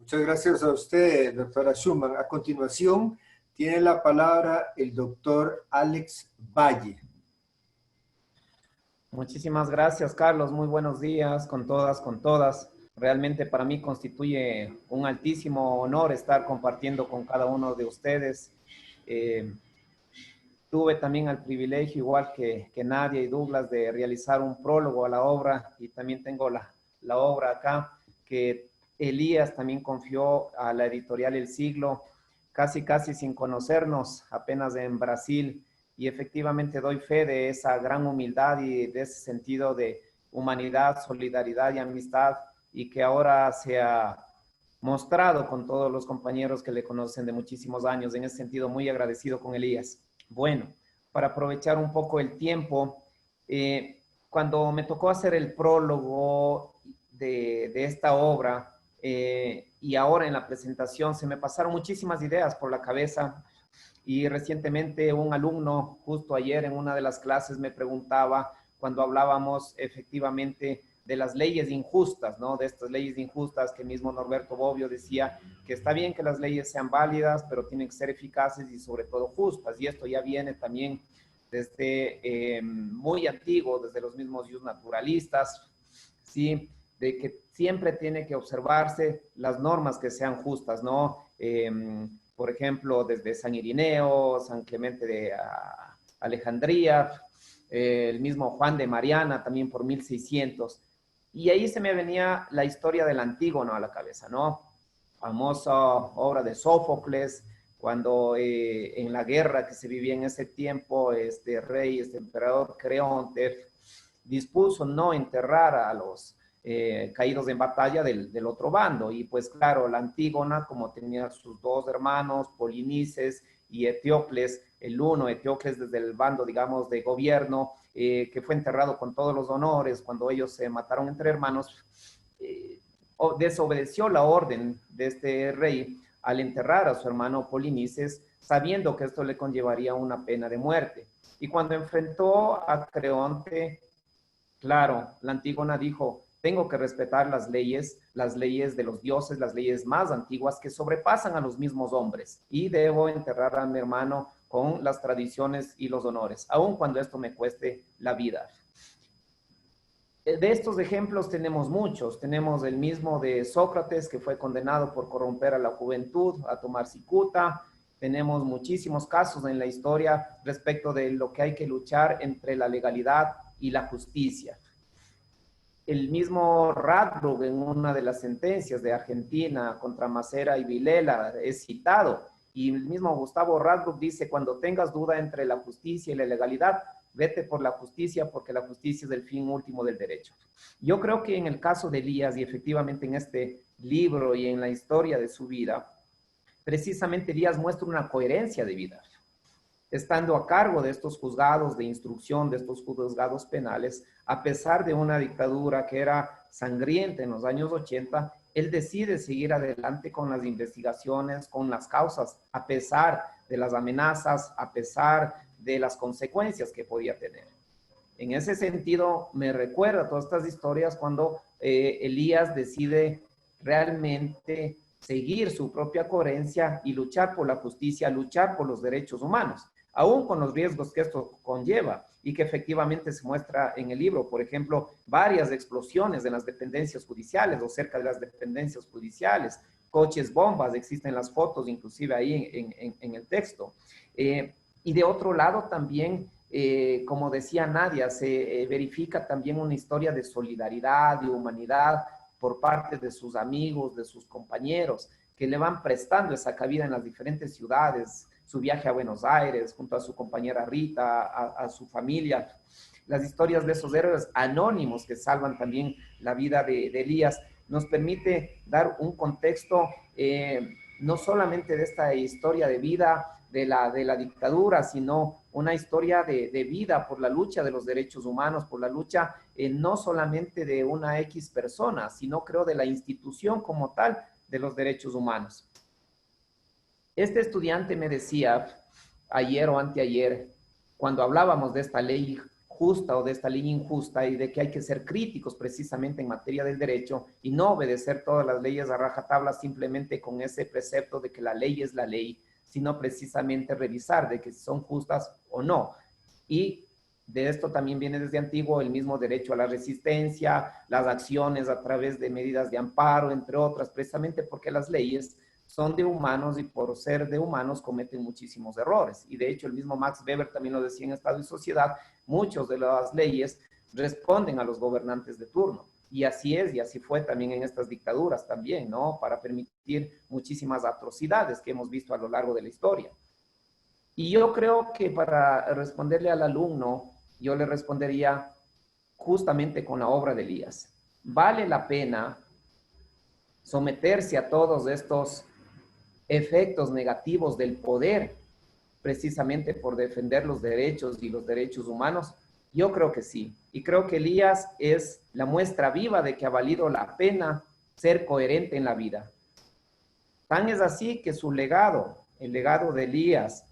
Muchas gracias a usted, doctora Schumann. A continuación, tiene la palabra el doctor Alex Valle. Muchísimas gracias, Carlos. Muy buenos días con todas, con todas. Realmente para mí constituye un altísimo honor estar compartiendo con cada uno de ustedes. Tuve también el privilegio, igual que Nadia y Douglas, de realizar un prólogo a la obra, y también tengo la obra acá, que Elías también confió a la editorial El Siglo, casi sin conocernos, apenas en Brasil, y efectivamente doy fe de esa gran humildad y de ese sentido de humanidad, solidaridad y amistad, y que ahora se ha mostrado con todos los compañeros que le conocen de muchísimos años. En ese sentido, muy agradecido con Elías. Bueno, para aprovechar un poco el tiempo, cuando me tocó hacer el prólogo de esta obra, y ahora en la presentación, se me pasaron muchísimas ideas por la cabeza, y recientemente un alumno, justo ayer en una de las clases, me preguntaba, cuando hablábamos efectivamente de las leyes injustas, ¿no? De estas leyes injustas que mismo Norberto Bobbio decía que está bien que las leyes sean válidas, pero tienen que ser eficaces y sobre todo justas. Y esto ya viene también desde muy antiguo, desde los mismos naturalistas, ¿sí? De que siempre tiene que observarse las normas que sean justas, ¿no? Por ejemplo, desde San Irineo, San Clemente de Alejandría, el mismo Juan de Mariana, también por 1600. Y ahí se me venía la historia del Antígono a la cabeza, ¿no? Famosa obra de Sófocles, cuando en la guerra que se vivía en ese tiempo, este rey, este emperador Creonte, dispuso no enterrar a los caídos en batalla del otro bando. Y pues claro, la Antígona, como tenía sus dos hermanos, Polinices y Eteocles, el uno, Eteocles desde el bando, digamos, de gobierno, que fue enterrado con todos los honores cuando ellos se mataron entre hermanos, desobedeció la orden de este rey al enterrar a su hermano Polinices, sabiendo que esto le conllevaría una pena de muerte. Y cuando enfrentó a Creonte, claro, la Antígona dijo, tengo que respetar las leyes de los dioses, las leyes más antiguas que sobrepasan a los mismos hombres, y debo enterrar a mi hermano con las tradiciones y los honores, aun cuando esto me cueste la vida. De estos ejemplos tenemos muchos. Tenemos el mismo de Sócrates, que fue condenado por corromper a la juventud, a tomar cicuta. Tenemos muchísimos casos en la historia respecto de lo que hay que luchar entre la legalidad y la justicia. El mismo Radbruch, en una de las sentencias de Argentina contra Macera y Vilela, es citado. Y el mismo Gustavo Radbruch dice, cuando tengas duda entre la justicia y la legalidad, vete por la justicia, porque la justicia es el fin último del derecho. Yo creo que en el caso de Elías, y efectivamente en este libro y en la historia de su vida, precisamente Elías muestra una coherencia de vida. Estando a cargo de estos juzgados de instrucción, de estos juzgados penales, a pesar de una dictadura que era sangrienta en los años 80, él decide seguir adelante con las investigaciones, con las causas, a pesar de las amenazas, a pesar de las consecuencias que podía tener. En ese sentido, me recuerda todas estas historias cuando Elías decide realmente seguir su propia coherencia y luchar por la justicia, luchar por los derechos humanos, aún con los riesgos que esto conlleva y que efectivamente se muestra en el libro. Por ejemplo, varias explosiones en las dependencias judiciales o cerca de las dependencias judiciales, coches bombas, existen las fotos inclusive ahí en el texto. Y de otro lado también, como decía Nadia, se verifica también una historia de solidaridad, de humanidad por parte de sus amigos, de sus compañeros, que le van prestando esa cabida en las diferentes ciudades, su viaje a Buenos Aires junto a su compañera Rita, a su familia, las historias de esos héroes anónimos que salvan también la vida de Elías, nos permite dar un contexto no solamente de esta historia de vida de la dictadura, sino una historia de vida por la lucha de los derechos humanos, por la lucha no solamente de una X persona, sino creo de la institución como tal de los derechos humanos. Este estudiante me decía ayer o anteayer, cuando hablábamos de esta ley justa o de esta ley injusta y de que hay que ser críticos precisamente en materia del derecho y no obedecer todas las leyes a rajatabla simplemente con ese precepto de que la ley es la ley, sino precisamente revisar de que son justas o no. Y de esto también viene desde antiguo el mismo derecho a la resistencia, las acciones a través de medidas de amparo, entre otras, precisamente porque las leyes son de humanos y por ser de humanos cometen muchísimos errores. Y de hecho el mismo Max Weber también lo decía en Estado y Sociedad, muchas de las leyes responden a los gobernantes de turno. Y así es, y así fue también en estas dictaduras también, ¿no? Para permitir muchísimas atrocidades que hemos visto a lo largo de la historia. Y yo creo que para responderle al alumno, yo le respondería justamente con la obra de Elías. Vale la pena someterse a todos estos efectos negativos del poder, precisamente por defender los derechos y los derechos humanos. Yo creo que sí. Y creo que Elías es la muestra viva de que ha valido la pena ser coherente en la vida. Tan es así que su legado, el legado de Elías,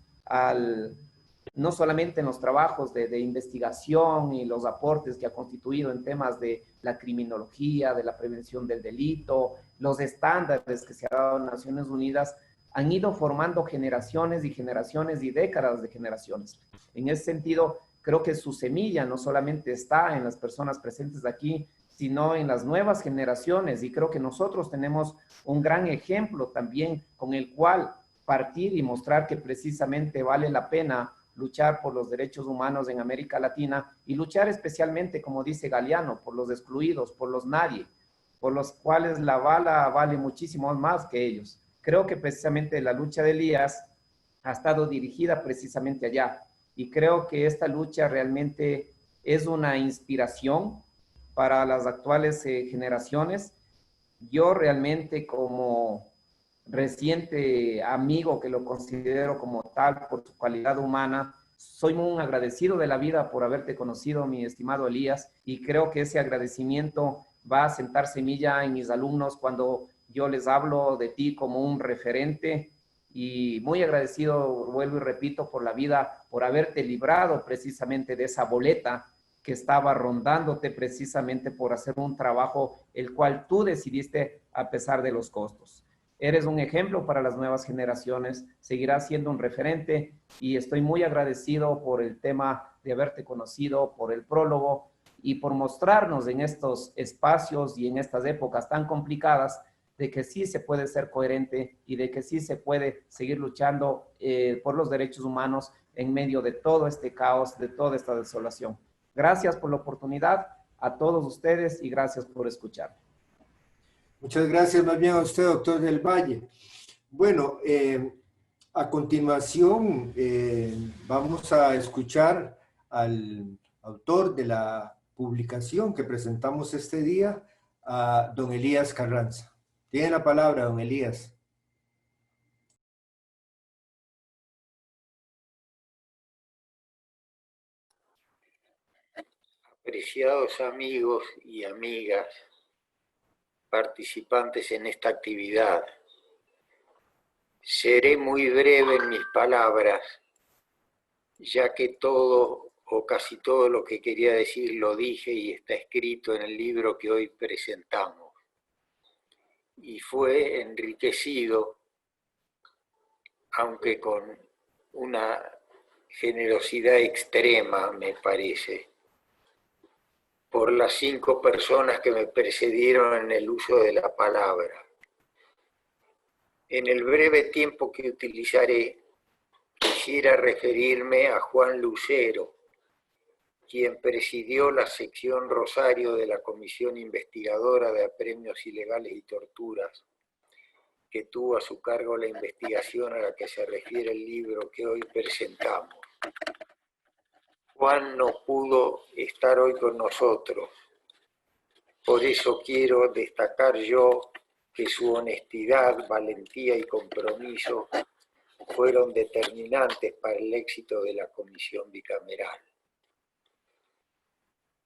no solamente en los trabajos de investigación y los aportes que ha constituido en temas de la criminología, de la prevención del delito, los estándares que se ha dado en Naciones Unidas, han ido formando generaciones y generaciones y décadas de generaciones. En ese sentido, creo que su semilla no solamente está en las personas presentes aquí, sino en las nuevas generaciones. Y creo que nosotros tenemos un gran ejemplo también con el cual partir y mostrar que precisamente vale la pena luchar por los derechos humanos en América Latina y luchar especialmente, como dice Galeano, por los excluidos, por los nadie, por los cuales la bala vale muchísimo más que ellos. Creo que precisamente la lucha de Elías ha estado dirigida precisamente allá y creo que esta lucha realmente es una inspiración para las actuales generaciones. Yo realmente como reciente amigo que lo considero como tal por su calidad humana, soy muy agradecido de la vida por haberte conocido, mi estimado Elías, y creo que ese agradecimiento va a sentar semilla en mis alumnos cuando yo les hablo de ti como un referente, y muy agradecido, vuelvo y repito, por la vida, por haberte librado precisamente de esa boleta que estaba rondándote precisamente por hacer un trabajo el cual tú decidiste a pesar de los costos. Eres un ejemplo para las nuevas generaciones, seguirás siendo un referente y estoy muy agradecido por el tema de haberte conocido, por el prólogo y por mostrarnos en estos espacios y en estas épocas tan complicadas de que sí se puede ser coherente y de que sí se puede seguir luchando por los derechos humanos en medio de todo este caos, de toda esta desolación. Gracias por la oportunidad a todos ustedes y gracias por escuchar. Muchas gracias más bien a usted, doctor del Valle. Bueno, a continuación vamos a escuchar al autor de la publicación que presentamos este día, a don Elías Carranza. Tiene la palabra, don Elías. Apreciados amigos y amigas participantes en esta actividad, seré muy breve en mis palabras, ya que todo o casi todo lo que quería decir lo dije y está escrito en el libro que hoy presentamos. Y fue enriquecido, aunque con una generosidad extrema, me parece, por las 5 personas que me precedieron en el uso de la palabra. En el breve tiempo que utilizaré, quisiera referirme a Juan Lucero, quien presidió la sección Rosario de la Comisión Investigadora de Apremios Ilegales y Torturas, que tuvo a su cargo la investigación a la que se refiere el libro que hoy presentamos. Juan no pudo estar hoy con nosotros, por eso quiero destacar yo que su honestidad, valentía y compromiso fueron determinantes para el éxito de la comisión bicameral.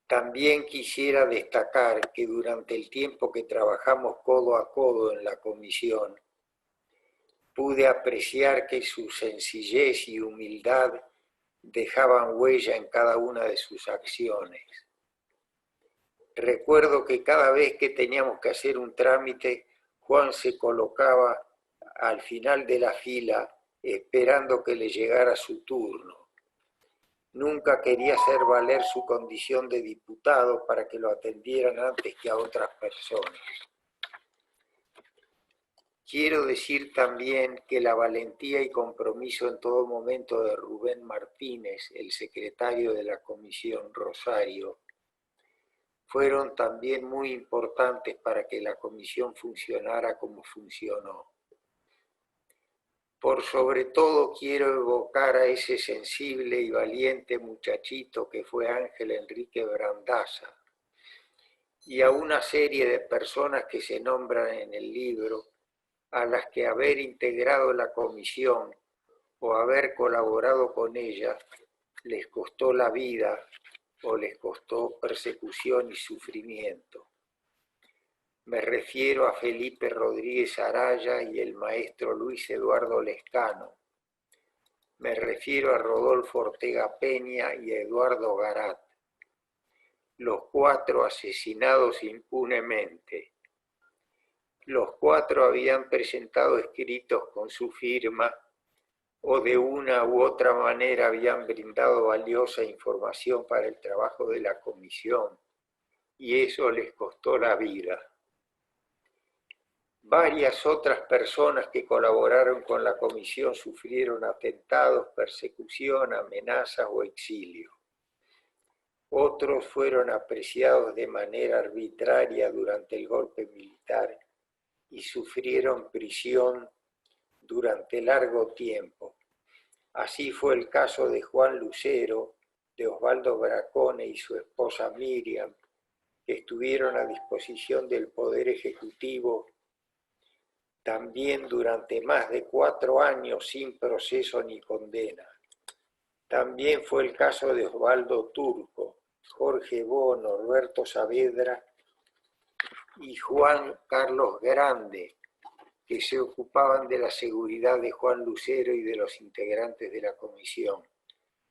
También quisiera destacar que durante el tiempo que trabajamos codo a codo en la comisión, pude apreciar que su sencillez y humildad dejaban huella en cada una de sus acciones. Recuerdo que cada vez que teníamos que hacer un trámite, Juan se colocaba al final de la fila esperando que le llegara su turno. Nunca quería hacer valer su condición de diputado para que lo atendieran antes que a otras personas. Quiero decir también que la valentía y compromiso en todo momento de Rubén Martínez, el secretario de la Comisión Rosario, fueron también muy importantes para que la comisión funcionara como funcionó. Por sobre todo quiero evocar a ese sensible y valiente muchachito que fue Ángel Enrique Brandaza y a una serie de personas que se nombran en el libro, a las que haber integrado la comisión o haber colaborado con ella les costó la vida o les costó persecución y sufrimiento. Me refiero a Felipe Rodríguez Araya y el maestro Luis Eduardo Lescano. Me refiero a Rodolfo Ortega Peña y a Eduardo Garat, los 4 asesinados impunemente. Los 4 habían presentado escritos con su firma o de una u otra manera habían brindado valiosa información para el trabajo de la comisión, y eso les costó la vida. Varias otras personas que colaboraron con la comisión sufrieron atentados, persecución, amenazas o exilio. Otros fueron apreciados de manera arbitraria durante el golpe militar y sufrieron prisión durante largo tiempo. Así fue el caso de Juan Lucero, de Osvaldo Bracone y su esposa Miriam, que estuvieron a disposición del Poder Ejecutivo también durante más de 4 años sin proceso ni condena. También fue el caso de Osvaldo Turco, Jorge Bo, Norberto Saavedra y Juan Carlos Grande, que se ocupaban de la seguridad de Juan Lucero y de los integrantes de la comisión,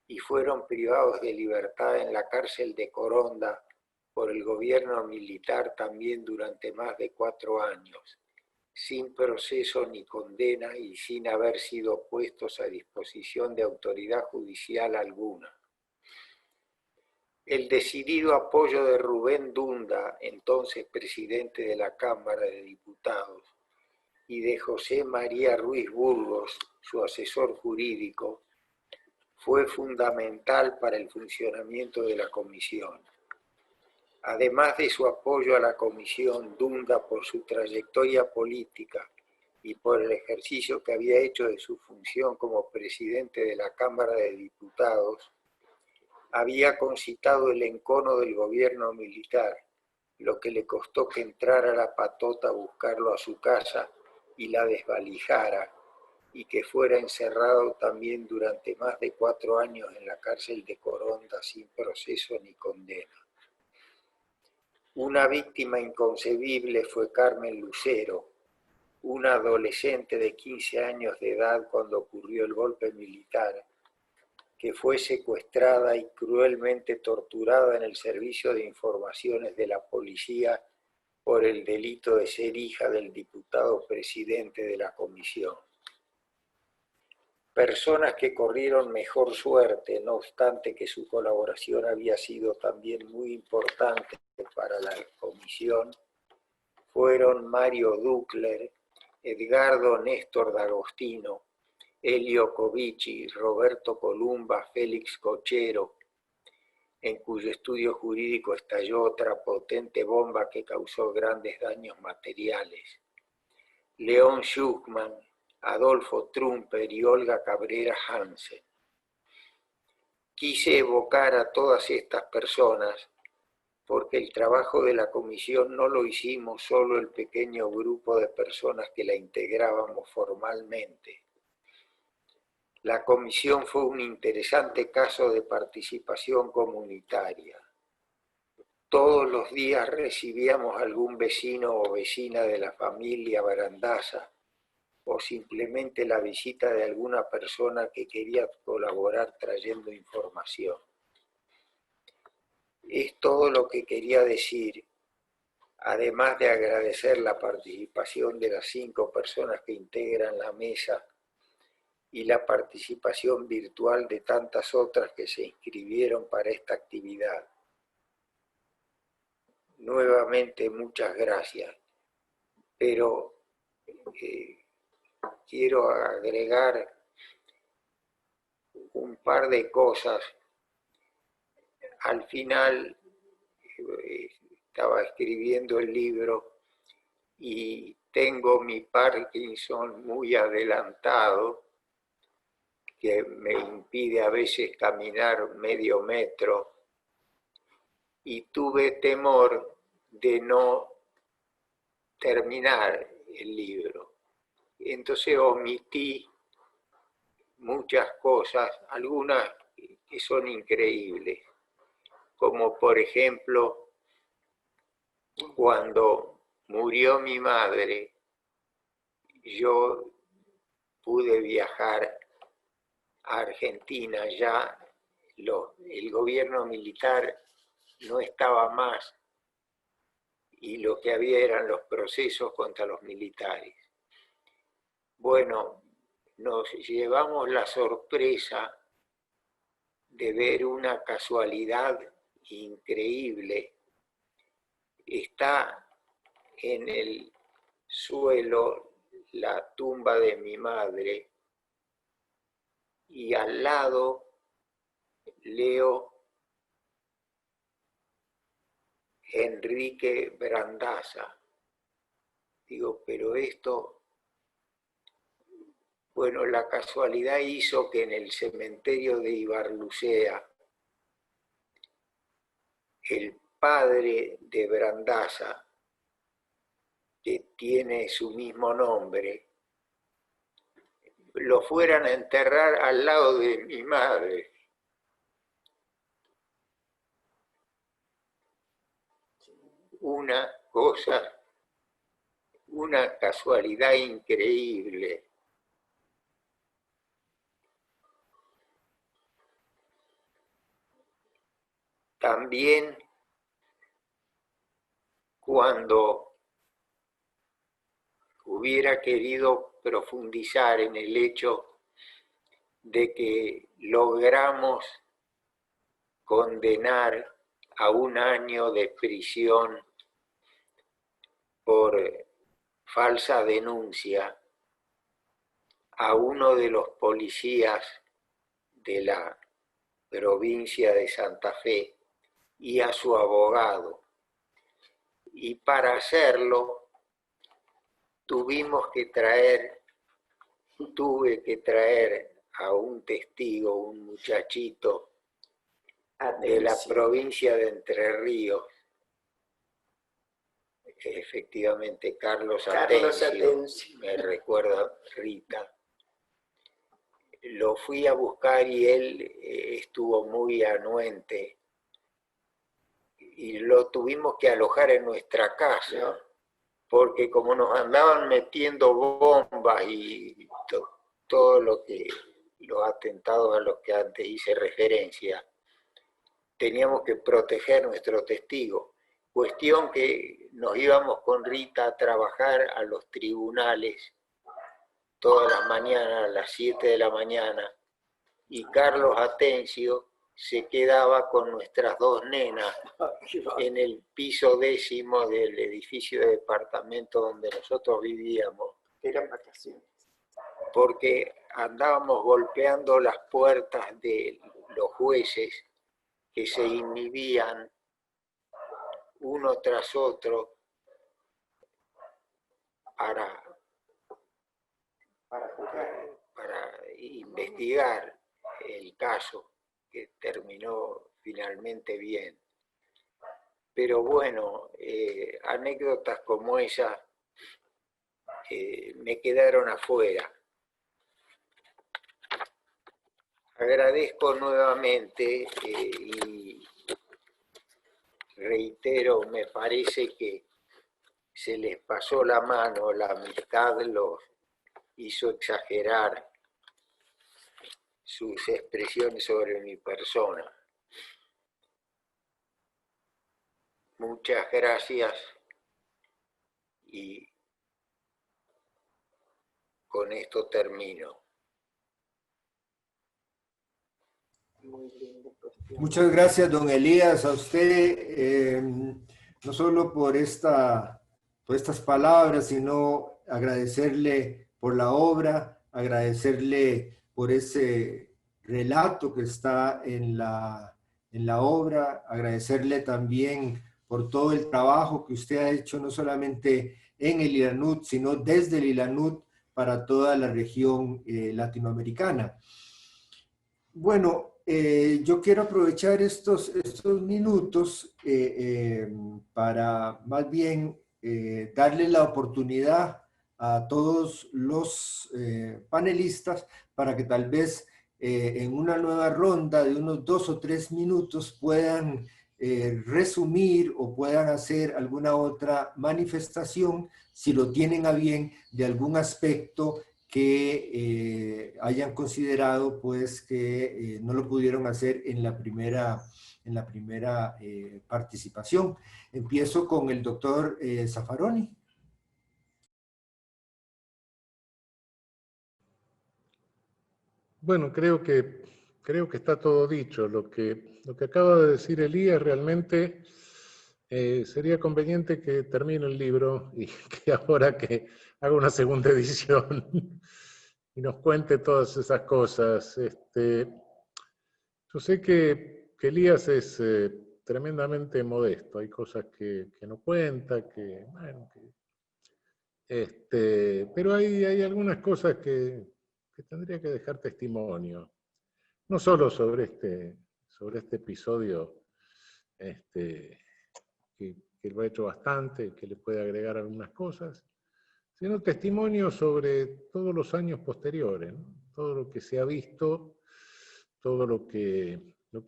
y fueron privados de libertad en la cárcel de Coronda por el gobierno militar también durante más de 4 años, sin proceso ni condena y sin haber sido puestos a disposición de autoridad judicial alguna. El decidido apoyo de Rubén Dunda, entonces presidente de la Cámara de Diputados, y de José María Ruiz Burgos, su asesor jurídico, fue fundamental para el funcionamiento de la comisión. Además de su apoyo a la comisión, Dunda, por su trayectoria política y por el ejercicio que había hecho de su función como presidente de la Cámara de Diputados, había concitado el encono del gobierno militar, lo que le costó que entrara la patota a buscarlo a su casa y la desvalijara, y que fuera encerrado también durante más de 4 años en la cárcel de Coronda sin proceso ni condena. Una víctima inconcebible fue Carmen Lucero, una adolescente de 15 años de edad cuando ocurrió el golpe militar, que fue secuestrada y cruelmente torturada en el servicio de informaciones de la policía por el delito de ser hija del diputado presidente de la comisión. Personas que corrieron mejor suerte, no obstante que su colaboración había sido también muy importante para la comisión, fueron Mario Ducler, Edgardo Néstor D'Agostino, Elio Covici, Roberto Columba, Félix Cochero, en cuyo estudio jurídico estalló otra potente bomba que causó grandes daños materiales, León Schuckman, Adolfo Trumper y Olga Cabrera Hansen. Quise evocar a todas estas personas porque el trabajo de la comisión no lo hicimos solo el pequeño grupo de personas que la integrábamos formalmente. La comisión fue un interesante caso de participación comunitaria. Todos los días recibíamos algún vecino o vecina de la familia Brandaza, o simplemente la visita de alguna persona que quería colaborar trayendo información. Es todo lo que quería decir, además de agradecer la participación de las 5 personas que integran la mesa y la participación virtual de tantas otras que se inscribieron para esta actividad. Nuevamente, muchas gracias, pero quiero agregar un par de cosas. Al final estaba escribiendo el libro y tengo mi Parkinson muy adelantado, que me impide a veces caminar medio metro, y tuve temor de no terminar el libro. Entonces omití muchas cosas, algunas que son increíbles, como por ejemplo, cuando murió mi madre, yo pude viajar a Argentina, ya el gobierno militar no estaba más y lo que había eran los procesos contra los militares. Bueno, nos llevamos la sorpresa de ver una casualidad increíble. Está en el suelo la tumba de mi madre y al lado leo Enrique Brandaza. Digo, pero esto, bueno, la casualidad hizo que en el cementerio de Ibarlucea, el padre de Brandaza, que tiene su mismo nombre, lo fueran a enterrar al lado de mi madre. Una cosa, una casualidad increíble. También cuando hubiera querido profundizar en el hecho de que logramos condenar a 1 año de prisión por falsa denuncia a uno de los policías de la provincia de Santa Fe y a su abogado. Y para hacerlo tuve que traer a un testigo, un muchachito de la provincia de Entre Ríos, efectivamente Carlos Atencio, me recuerda Rita. Lo fui a buscar y él estuvo muy anuente y lo tuvimos que alojar en nuestra casa, porque como nos andaban metiendo bombas y todo los atentados a los que antes hice referencia, teníamos que proteger nuestro testigo. Cuestión que nos íbamos con Rita a trabajar a los tribunales todas las mañanas, a las 7 de la mañana, y Carlos Atencio se quedaba con nuestras 2 nenas en el piso 10º del edificio de departamento donde nosotros vivíamos. Eran vacaciones. Porque andábamos golpeando las puertas de los jueces que se inhibían uno tras otro para investigar el caso, que terminó finalmente bien. Pero bueno, anécdotas como esa me quedaron afuera. Agradezco nuevamente y reitero, me parece que se les pasó la mano, la amistad hizo exagerar sus expresiones sobre mi persona. Muchas gracias y con esto termino. Muchas gracias, don Elías, a usted, no solo por estas palabras, sino agradecerle por la obra, agradecerle por ese relato que está en la obra, agradecerle también por todo el trabajo que usted ha hecho, no solamente en el ILANUD, sino desde el ILANUD para toda la región latinoamericana. Bueno, yo quiero aprovechar estos minutos para más bien darle la oportunidad a todos los panelistas para que tal vez en una nueva ronda de unos 2 o 3 minutos puedan resumir o puedan hacer alguna otra manifestación, si lo tienen a bien, de algún aspecto que hayan considerado pues que no lo pudieron hacer en la primera participación. Empiezo con el doctor Zaffaroni. Bueno, creo que está todo dicho. Lo que acaba de decir Elías realmente sería conveniente que termine el libro y que ahora que haga una segunda edición y nos cuente todas esas cosas. Yo sé que Elías es tremendamente modesto. Hay cosas que no cuenta, pero hay algunas cosas que tendría que dejar testimonio. No solo sobre este episodio, que lo ha hecho bastante, que le puede agregar algunas cosas, sino testimonio sobre todos los años posteriores, ¿no? Todo lo que se ha visto, todo lo que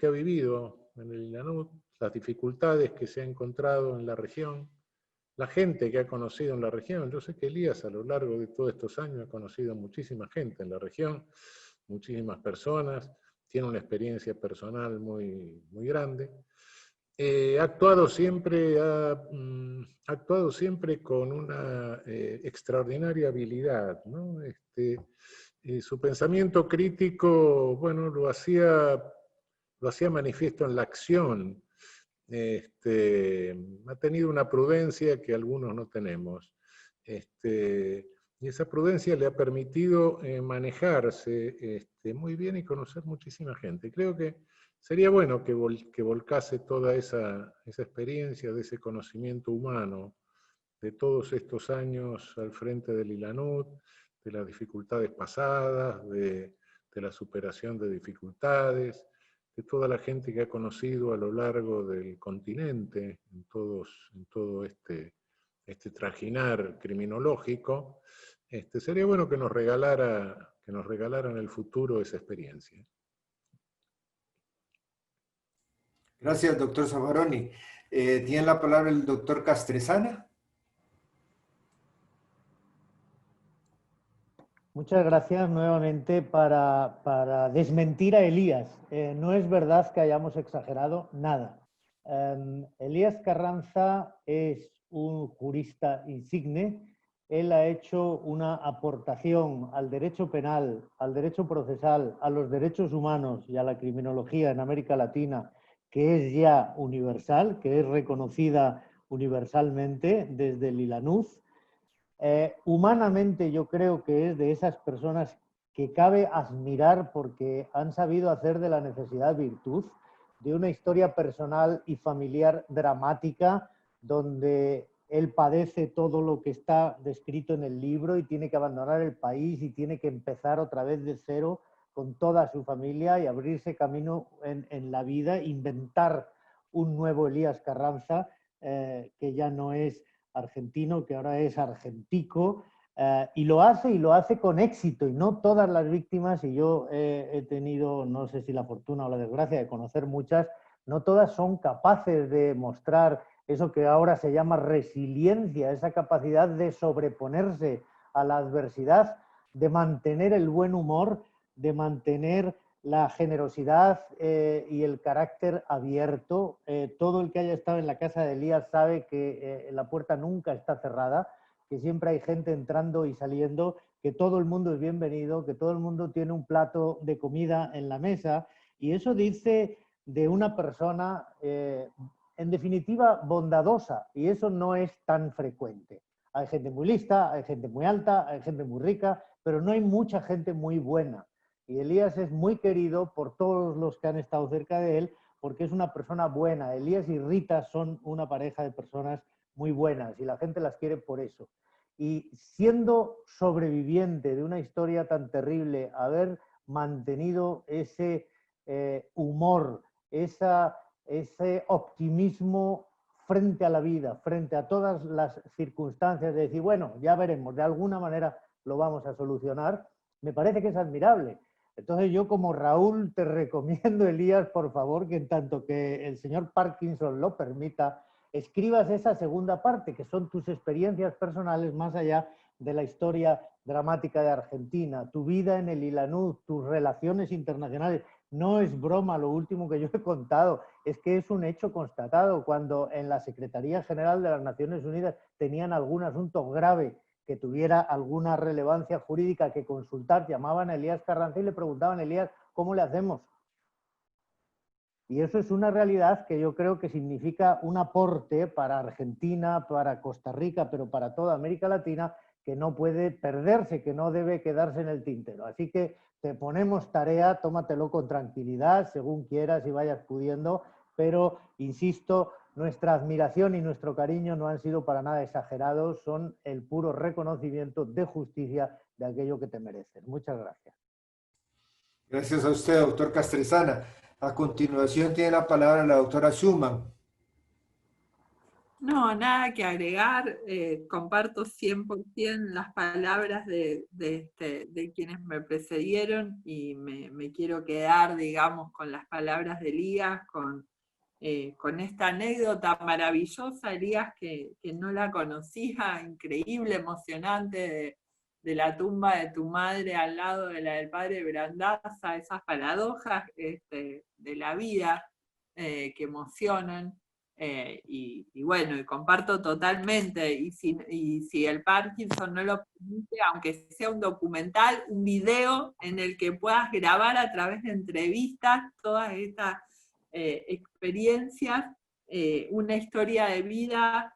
ha vivido en el ILANUD, las dificultades que se ha encontrado en la región, la gente que ha conocido en la región. Yo sé que Elías a lo largo de todos estos años ha conocido muchísima gente en la región, muchísimas personas, tiene una experiencia personal muy, muy grande. Ha actuado siempre con una extraordinaria habilidad, ¿no? Su pensamiento crítico, bueno, lo hacía manifiesto en la acción. Ha tenido una prudencia que algunos no tenemos. Y esa prudencia le ha permitido manejarse muy bien y conocer muchísima gente. Creo que sería bueno que volcase toda esa experiencia, de ese conocimiento humano, de todos estos años al frente del ILANUD, de las dificultades pasadas, de la superación de dificultades, de toda la gente que ha conocido a lo largo del continente, en todo este trajinar criminológico. Sería bueno que nos regalaran en el futuro esa experiencia. Gracias, doctor Zaffaroni. Tiene la palabra el doctor Castresana. Muchas gracias nuevamente para desmentir a Elías. No es verdad que hayamos exagerado nada. Elías Carranza es un jurista insigne. Él ha hecho una aportación al derecho penal, al derecho procesal, a los derechos humanos y a la criminología en América Latina, que es ya universal, que es reconocida universalmente desde el ILANUD. Humanamente yo creo que es de esas personas que cabe admirar porque han sabido hacer de la necesidad virtud, de una historia personal y familiar dramática donde él padece todo lo que está descrito en el libro y tiene que abandonar el país y tiene que empezar otra vez de cero con toda su familia y abrirse camino en la vida, inventar un nuevo Elías Carranza que ya no es argentino, que ahora es argentico, y lo hace con éxito, y no todas las víctimas, y yo he tenido, no sé si la fortuna o la desgracia de conocer muchas, no todas son capaces de mostrar eso que ahora se llama resiliencia, esa capacidad de sobreponerse a la adversidad de mantener el buen humor, de mantener la generosidad y el carácter abierto. Todo el que haya estado en la casa de Elías sabe que la puerta nunca está cerrada, que siempre hay gente entrando y saliendo, que todo el mundo es bienvenido, que todo el mundo tiene un plato de comida en la mesa, y eso dice de una persona, en definitiva, bondadosa, y eso no es tan frecuente. Hay gente muy lista, hay gente muy alta, hay gente muy rica, pero no hay mucha gente muy buena. Y Elías es muy querido por todos los que han estado cerca de él, porque es una persona buena. Elías y Rita son una pareja de personas muy buenas y la gente las quiere por eso. Y siendo sobreviviente de una historia tan terrible, haber mantenido ese humor, ese optimismo frente a la vida, frente a todas las circunstancias, de decir, bueno, ya veremos, de alguna manera lo vamos a solucionar, me parece que es admirable. Entonces yo, como Raúl, te recomiendo, Elías, por favor, que en tanto que el señor Parkinson lo permita, escribas esa segunda parte, que son tus experiencias personales más allá de la historia dramática de Argentina, tu vida en el ILANUD, tus relaciones internacionales. No es broma lo último que yo he contado, es que es un hecho constatado. Cuando en la Secretaría General de las Naciones Unidas tenían algún asunto grave que tuviera alguna relevancia jurídica que consultar, llamaban a Elías Carranza y le preguntaban, Elías, ¿cómo le hacemos? Y eso es una realidad que yo creo que significa un aporte para Argentina, para Costa Rica, pero para toda América Latina, que no puede perderse, que no debe quedarse en el tintero. Así que te ponemos tarea, tómatelo con tranquilidad, según quieras y vayas pudiendo, pero insisto, nuestra admiración y nuestro cariño no han sido para nada exagerados, son el puro reconocimiento de justicia de aquello que te mereces. Muchas gracias. Gracias a usted, doctor Castresana. A continuación tiene la palabra la doctora Schumann. No, nada que agregar, comparto 100% las palabras de quienes me precedieron y me quiero quedar, digamos, con las palabras de Elías, con esta anécdota maravillosa, Elías, que no la conocía, increíble, emocionante, de la tumba de tu madre al lado de la del padre Brandaza, esas paradojas de la vida que emocionan. Y bueno, y comparto totalmente, y si el Parkinson no lo permite, aunque sea un documental, un video en el que puedas grabar a través de entrevistas todas estas experiencias, una historia de vida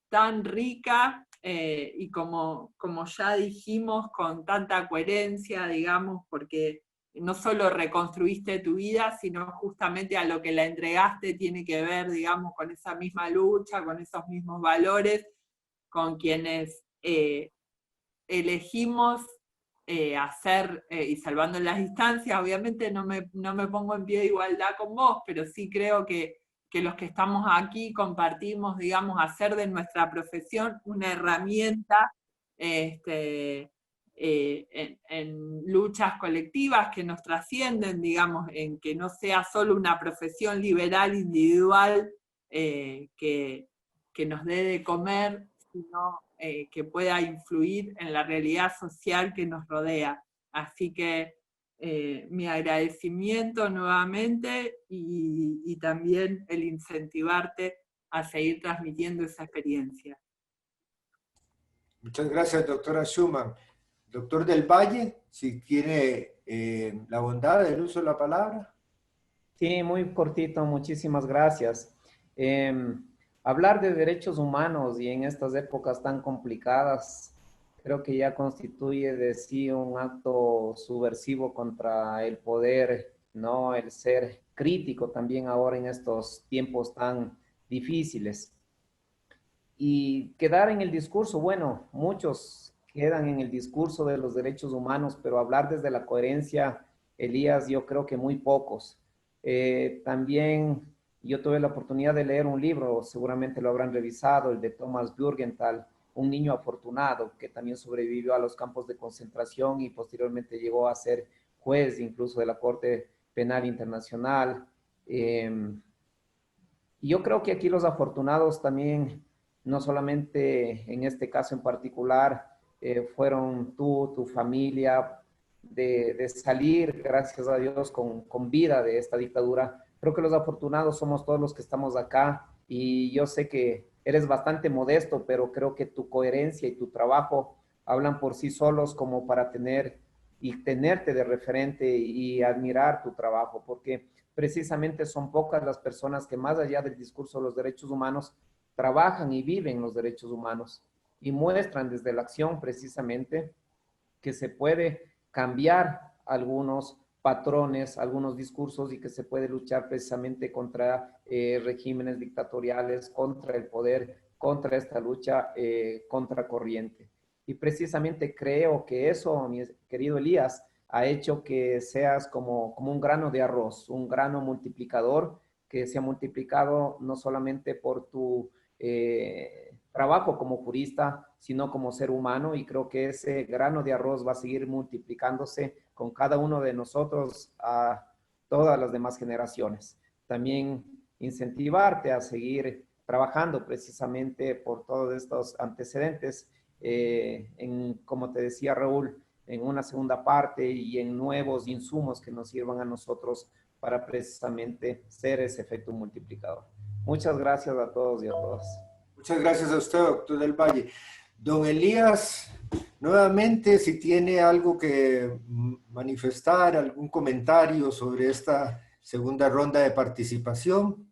tan rica y como ya dijimos, con tanta coherencia, digamos, porque no solo reconstruiste tu vida, sino justamente a lo que la entregaste tiene que ver, digamos, con esa misma lucha, con esos mismos valores, con quienes elegimos hacer, y salvando las distancias, obviamente no me pongo en pie de igualdad con vos, pero sí creo que los que estamos aquí compartimos, digamos, hacer de nuestra profesión una herramienta en luchas colectivas que nos trascienden, digamos, en que no sea solo una profesión liberal individual que nos dé de comer, sino que pueda influir en la realidad social que nos rodea. Así que mi agradecimiento nuevamente y también el incentivarte a seguir transmitiendo esa experiencia. Muchas gracias, doctora Schumann. Doctor del Valle, si tiene la bondad del uso de la palabra. Sí, muy cortito, muchísimas gracias. Hablar de derechos humanos y en estas épocas tan complicadas, creo que ya constituye de sí un acto subversivo contra el poder, ¿no? El ser crítico también ahora en estos tiempos tan difíciles. Y quedar en el discurso, bueno, muchos quedan en el discurso de los derechos humanos, pero hablar desde la coherencia, Elías, yo creo que muy pocos. También yo tuve la oportunidad de leer un libro, seguramente lo habrán revisado, el de Thomas Bürgenthal, Un niño afortunado, que también sobrevivió a los campos de concentración y posteriormente llegó a ser juez incluso de la Corte Penal Internacional. Y yo creo que aquí los afortunados también, no solamente en este caso en particular, fueron tú, tu familia, de salir, gracias a Dios, con vida de esta dictadura. Creo que los afortunados somos todos los que estamos acá, y yo sé que eres bastante modesto, pero creo que tu coherencia y tu trabajo hablan por sí solos como para tenerte de referente y admirar tu trabajo, porque precisamente son pocas las personas que, más allá del discurso de los derechos humanos, trabajan y viven los derechos humanos y muestran desde la acción precisamente que se puede cambiar algunos patrones, algunos discursos, y que se puede luchar precisamente contra regímenes dictatoriales, contra el poder, contra esta lucha contracorriente. Y precisamente creo que eso, mi querido Elías, ha hecho que seas como un grano de arroz, un grano multiplicador que se ha multiplicado no solamente por tu trabajo como jurista, sino como ser humano, y creo que ese grano de arroz va a seguir multiplicándose con cada uno de nosotros a todas las demás generaciones. También incentivarte a seguir trabajando precisamente por todos estos antecedentes, como te decía Raúl, en una segunda parte y en nuevos insumos que nos sirvan a nosotros para precisamente ser ese efecto multiplicador. Muchas gracias a todos y a todas. Muchas gracias a usted, doctor del Valle. Don Elías, nuevamente, si tiene algo que manifestar, algún comentario sobre esta segunda ronda de participación.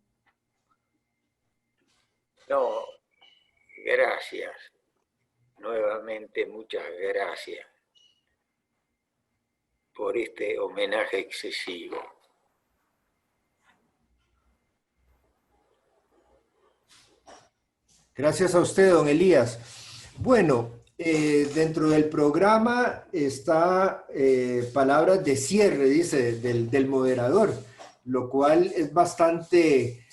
No, gracias. Nuevamente, muchas gracias por este homenaje excesivo. Gracias a usted, don Elías. Bueno, dentro del programa está palabras de cierre, dice, del moderador, lo cual es bastante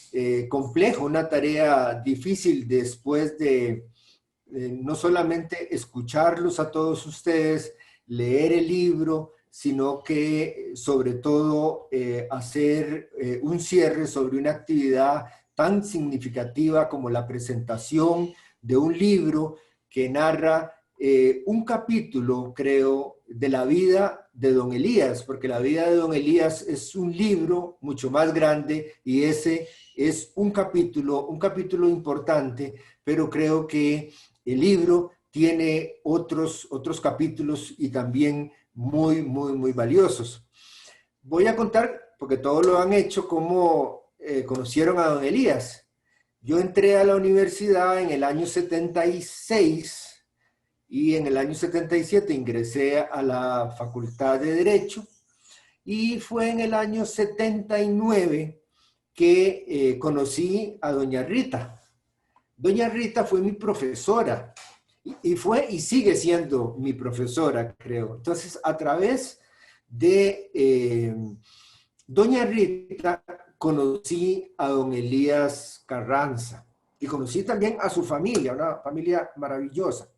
complejo, una tarea difícil después de no solamente escucharlos a todos ustedes, leer el libro, sino que sobre todo hacer un cierre sobre una actividad tan significativa como la presentación de un libro que narra un capítulo, creo, de la vida de don Elías, porque la vida de don Elías es un libro mucho más grande y ese es un capítulo importante, pero creo que el libro tiene otros capítulos y también muy, muy, muy valiosos. Voy a contar, porque todos lo han hecho, cómo conocieron a don Elías. Yo entré a la universidad en el año 76 y en el año 77 ingresé a la Facultad de Derecho, y fue en el año 79 que conocí a doña Rita. Doña Rita fue mi profesora y fue y sigue siendo mi profesora, creo. Entonces, a través de doña Rita conocí a don Elías Carranza y conocí también a su familia, una familia maravillosa.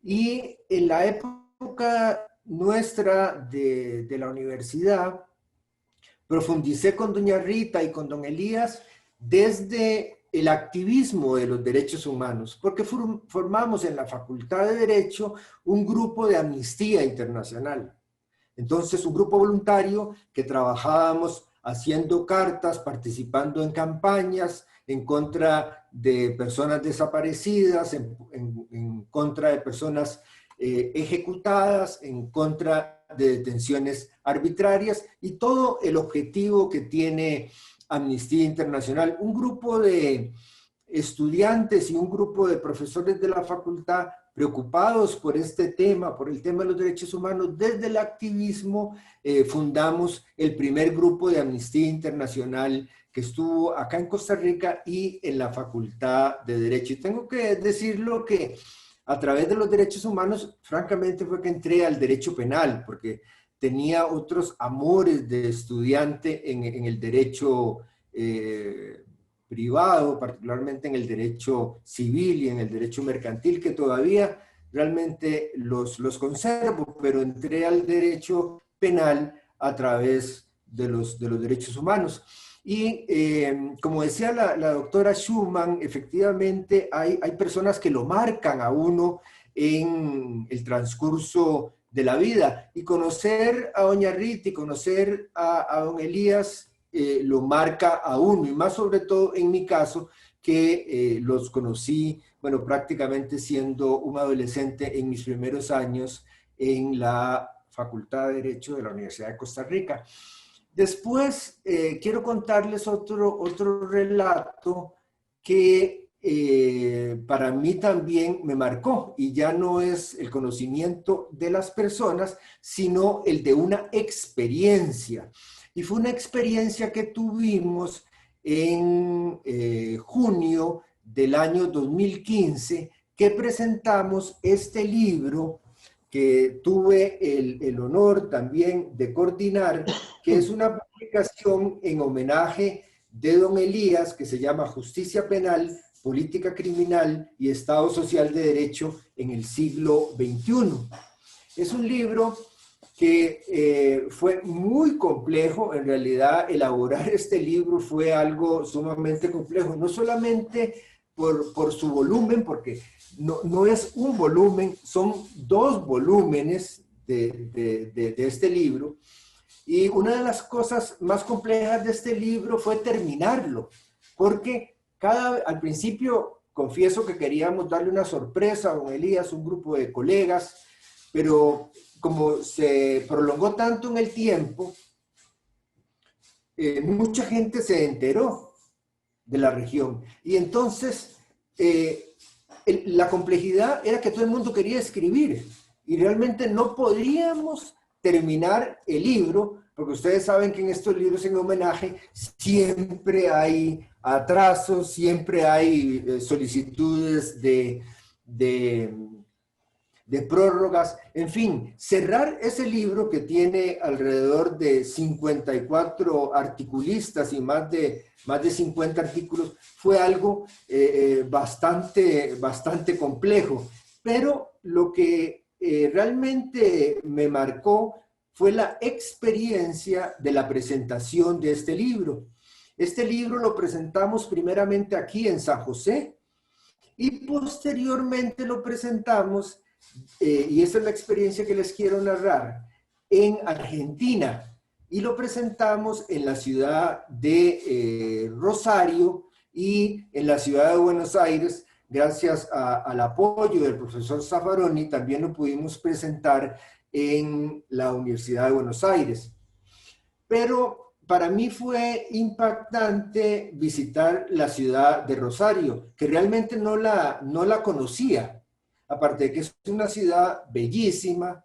Y en la época nuestra de la universidad, profundicé con doña Rita y con don Elías desde el activismo de los derechos humanos, porque formamos en la Facultad de Derecho un grupo de Amnistía Internacional. Entonces, un grupo voluntario que trabajábamos haciendo cartas, participando en campañas en contra de personas desaparecidas, en contra de personas ejecutadas, en contra de detenciones arbitrarias, y todo el objetivo que tiene Amnistía Internacional. Un grupo de estudiantes y un grupo de profesores de la facultad preocupados por este tema, por el tema de los derechos humanos, desde el activismo fundamos el primer grupo de Amnistía Internacional que estuvo acá en Costa Rica y en la Facultad de Derecho. Y tengo que decirlo que a través de los derechos humanos, francamente, fue que entré al derecho penal, porque tenía otros amores de estudiante en el derecho privado, particularmente en el derecho civil y en el derecho mercantil, que todavía realmente los conservo, pero entré al derecho penal a través de los derechos humanos. Y como decía la doctora Schumann, efectivamente hay personas que lo marcan a uno en el transcurso de la vida. Y conocer a doña Rita y conocer a don Elías lo marca a uno, y más sobre todo en mi caso, que los conocí, bueno, prácticamente siendo un adolescente en mis primeros años en la Facultad de Derecho de la Universidad de Costa Rica. Después, quiero contarles otro relato que para mí también me marcó, y ya no es el conocimiento de las personas, sino el de una experiencia. Y fue una experiencia que tuvimos en junio del año 2015, que presentamos este libro que tuve el honor también de coordinar, que es una publicación en homenaje de don Elías, que se llama Justicia Penal, Política Criminal y Estado Social de Derecho en el siglo XXI. Es un libro que fue muy complejo. En realidad, elaborar este libro fue algo sumamente complejo, no solamente por su volumen, porque no es un volumen, son 2 volúmenes de este libro, y una de las cosas más complejas de este libro fue terminarlo, porque al principio, confieso que queríamos darle una sorpresa a don Elías, un grupo de colegas, pero como se prolongó tanto en el tiempo, mucha gente se enteró de la región. Y entonces, la complejidad era que todo el mundo quería escribir, y realmente no podíamos terminar el libro, porque ustedes saben que en estos libros en homenaje siempre hay atrasos, siempre hay solicitudes de prórrogas, en fin. Cerrar ese libro, que tiene alrededor de 54 articulistas y más de 50 artículos, fue algo bastante complejo. Pero lo que realmente me marcó fue la experiencia de la presentación de este libro. Este libro lo presentamos primeramente aquí en San José, y posteriormente lo presentamos, y esa es la experiencia que les quiero narrar, en Argentina, y lo presentamos en la ciudad de Rosario y en la ciudad de Buenos Aires. Gracias al apoyo del profesor Zaffaroni, también lo pudimos presentar en la Universidad de Buenos Aires. Pero para mí fue impactante visitar la ciudad de Rosario, que realmente no la conocía, aparte de que es una ciudad bellísima.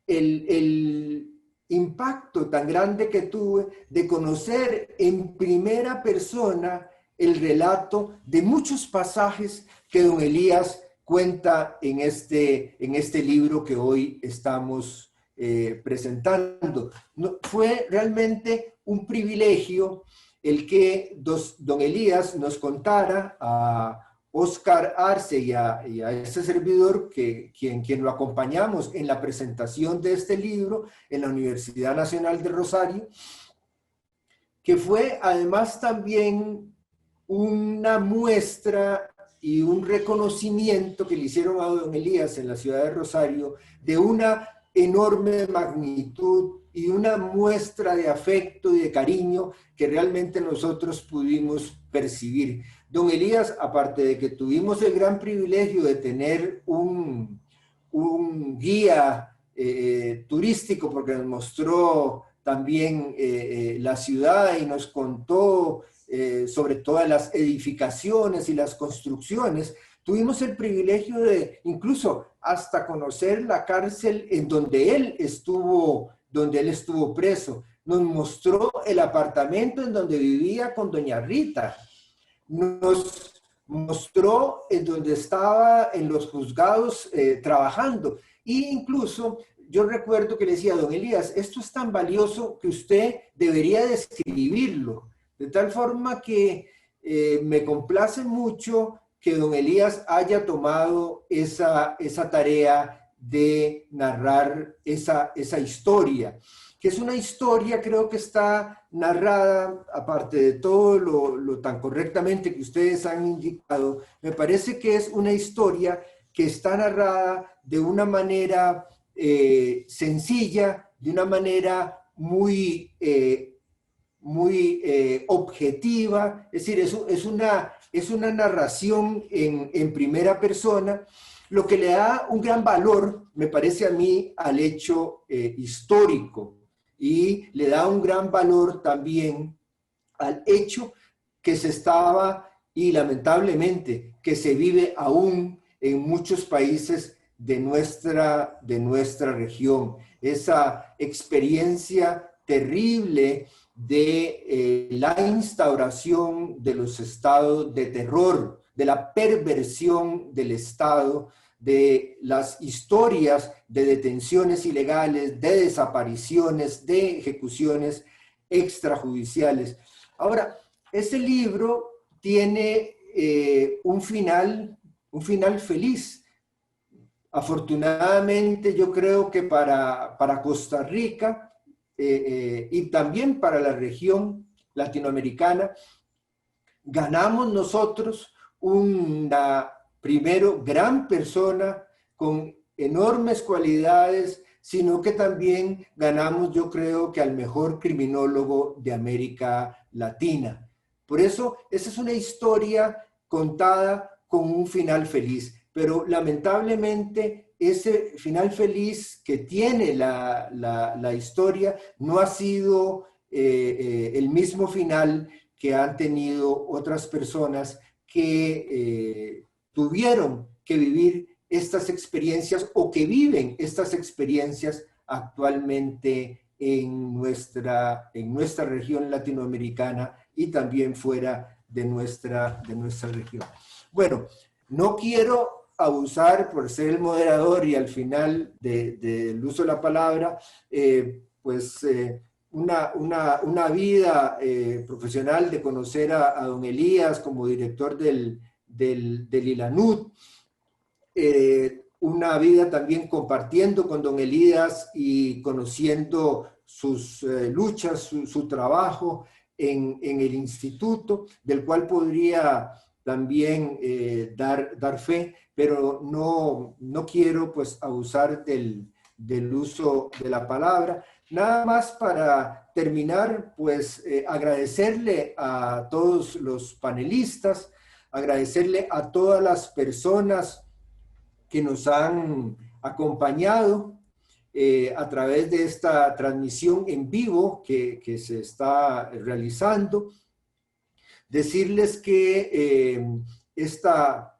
El impacto tan grande que tuve de conocer en primera persona el relato de muchos pasajes que don Elías cuenta en este libro que hoy estamos presentando. Fue realmente un privilegio el que don Elías nos contara, a Oscar Arce y a ese servidor, quien lo acompañamos en la presentación de este libro en la Universidad Nacional de Rosario, que fue además también una muestra y un reconocimiento que le hicieron a don Elías en la ciudad de Rosario, de una enorme magnitud y una muestra de afecto y de cariño que realmente nosotros pudimos percibir. Don Elías, aparte de que tuvimos el gran privilegio de tener un guía turístico, porque nos mostró también la ciudad y nos contó sobre todas las edificaciones y las construcciones, tuvimos el privilegio de incluso hasta conocer la cárcel en donde él estuvo preso. Nos mostró el apartamento en donde vivía con doña Rita. Nos mostró en donde estaba en los juzgados trabajando. E incluso yo recuerdo que le decía a don Elías, esto es tan valioso que usted debería de escribirlo. De tal forma que me complace mucho que don Elías haya tomado esa tarea de narrar esa historia, que es una historia, creo que está narrada, aparte de todo lo tan correctamente que ustedes han indicado, me parece que es una historia que está narrada de una manera sencilla, de una manera muy objetiva, es decir, es una narración en primera persona, lo que le da un gran valor, me parece a mí, al hecho histórico, y le da un gran valor también al hecho que se estaba, y lamentablemente, que se vive aún en muchos países de nuestra región. Esa experiencia terrible de la instauración de los estados de terror, de la perversión del Estado, de las historias de detenciones ilegales, de desapariciones, de ejecuciones extrajudiciales. Ahora, ese libro tiene un final feliz. Afortunadamente, yo creo que para Costa Rica y también para la región latinoamericana, ganamos nosotros una, primero, gran persona con enormes cualidades, sino que también ganamos, yo creo, que al mejor criminólogo de América Latina. Por eso, esa es una historia contada con un final feliz, pero lamentablemente ese final feliz que tiene la historia no ha sido el mismo final que han tenido otras personas que tuvieron que vivir estas experiencias o que viven estas experiencias actualmente en nuestra región latinoamericana y también fuera de nuestra región. Bueno, no quiero abusar por ser el moderador y al final del uso de la palabra, una vida profesional de conocer a don Elías como director del ILANUT, una vida también compartiendo con don Elías y conociendo sus luchas, su trabajo en el instituto, del cual podría también dar fe, pero no quiero pues abusar del uso de la palabra. Nada más para terminar, pues agradecerle a todos los panelistas, agradecerle a todas las personas que nos han acompañado a través de esta transmisión en vivo que se está realizando. Decirles que esta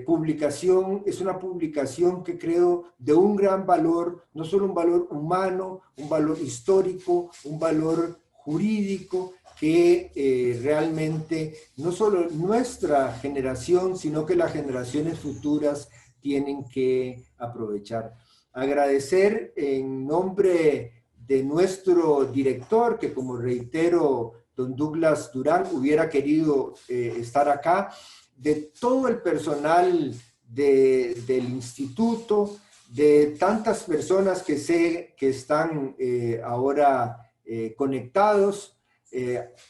publicación es una publicación que creo de un gran valor, no solo un valor humano, un valor histórico, un valor jurídico, que realmente no solo nuestra generación, sino que las generaciones futuras tienen que aprovechar. Agradecer en nombre de nuestro director, que como reitero, don Douglas Durán hubiera querido estar acá, de todo el personal del instituto, de tantas personas que sé que están ahora conectados,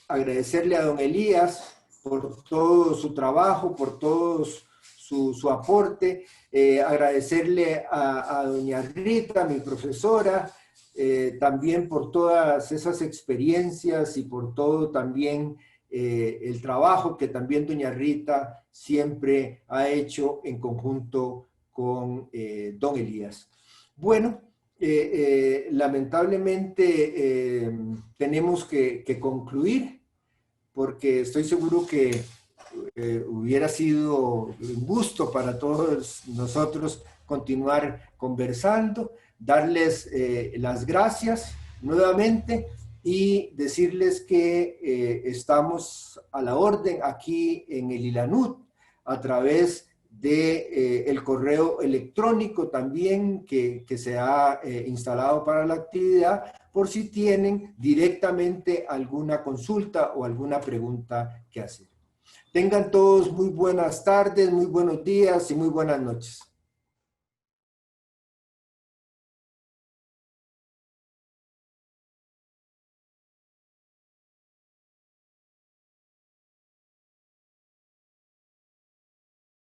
agradecerle a don Elías por todo su trabajo, por todo su aporte, agradecerle a doña Rita, mi profesora, también por todas esas experiencias y por todo también el trabajo que también doña Rita siempre ha hecho en conjunto con don Elías. Bueno, lamentablemente tenemos que concluir, porque estoy seguro que hubiera sido un gusto para todos nosotros continuar conversando, darles las gracias nuevamente y decirles que estamos a la orden aquí en el ILANUT a través de el correo electrónico también que se ha instalado para la actividad, por si tienen directamente alguna consulta o alguna pregunta que hacer. Tengan todos muy buenas tardes, muy buenos días y muy buenas noches.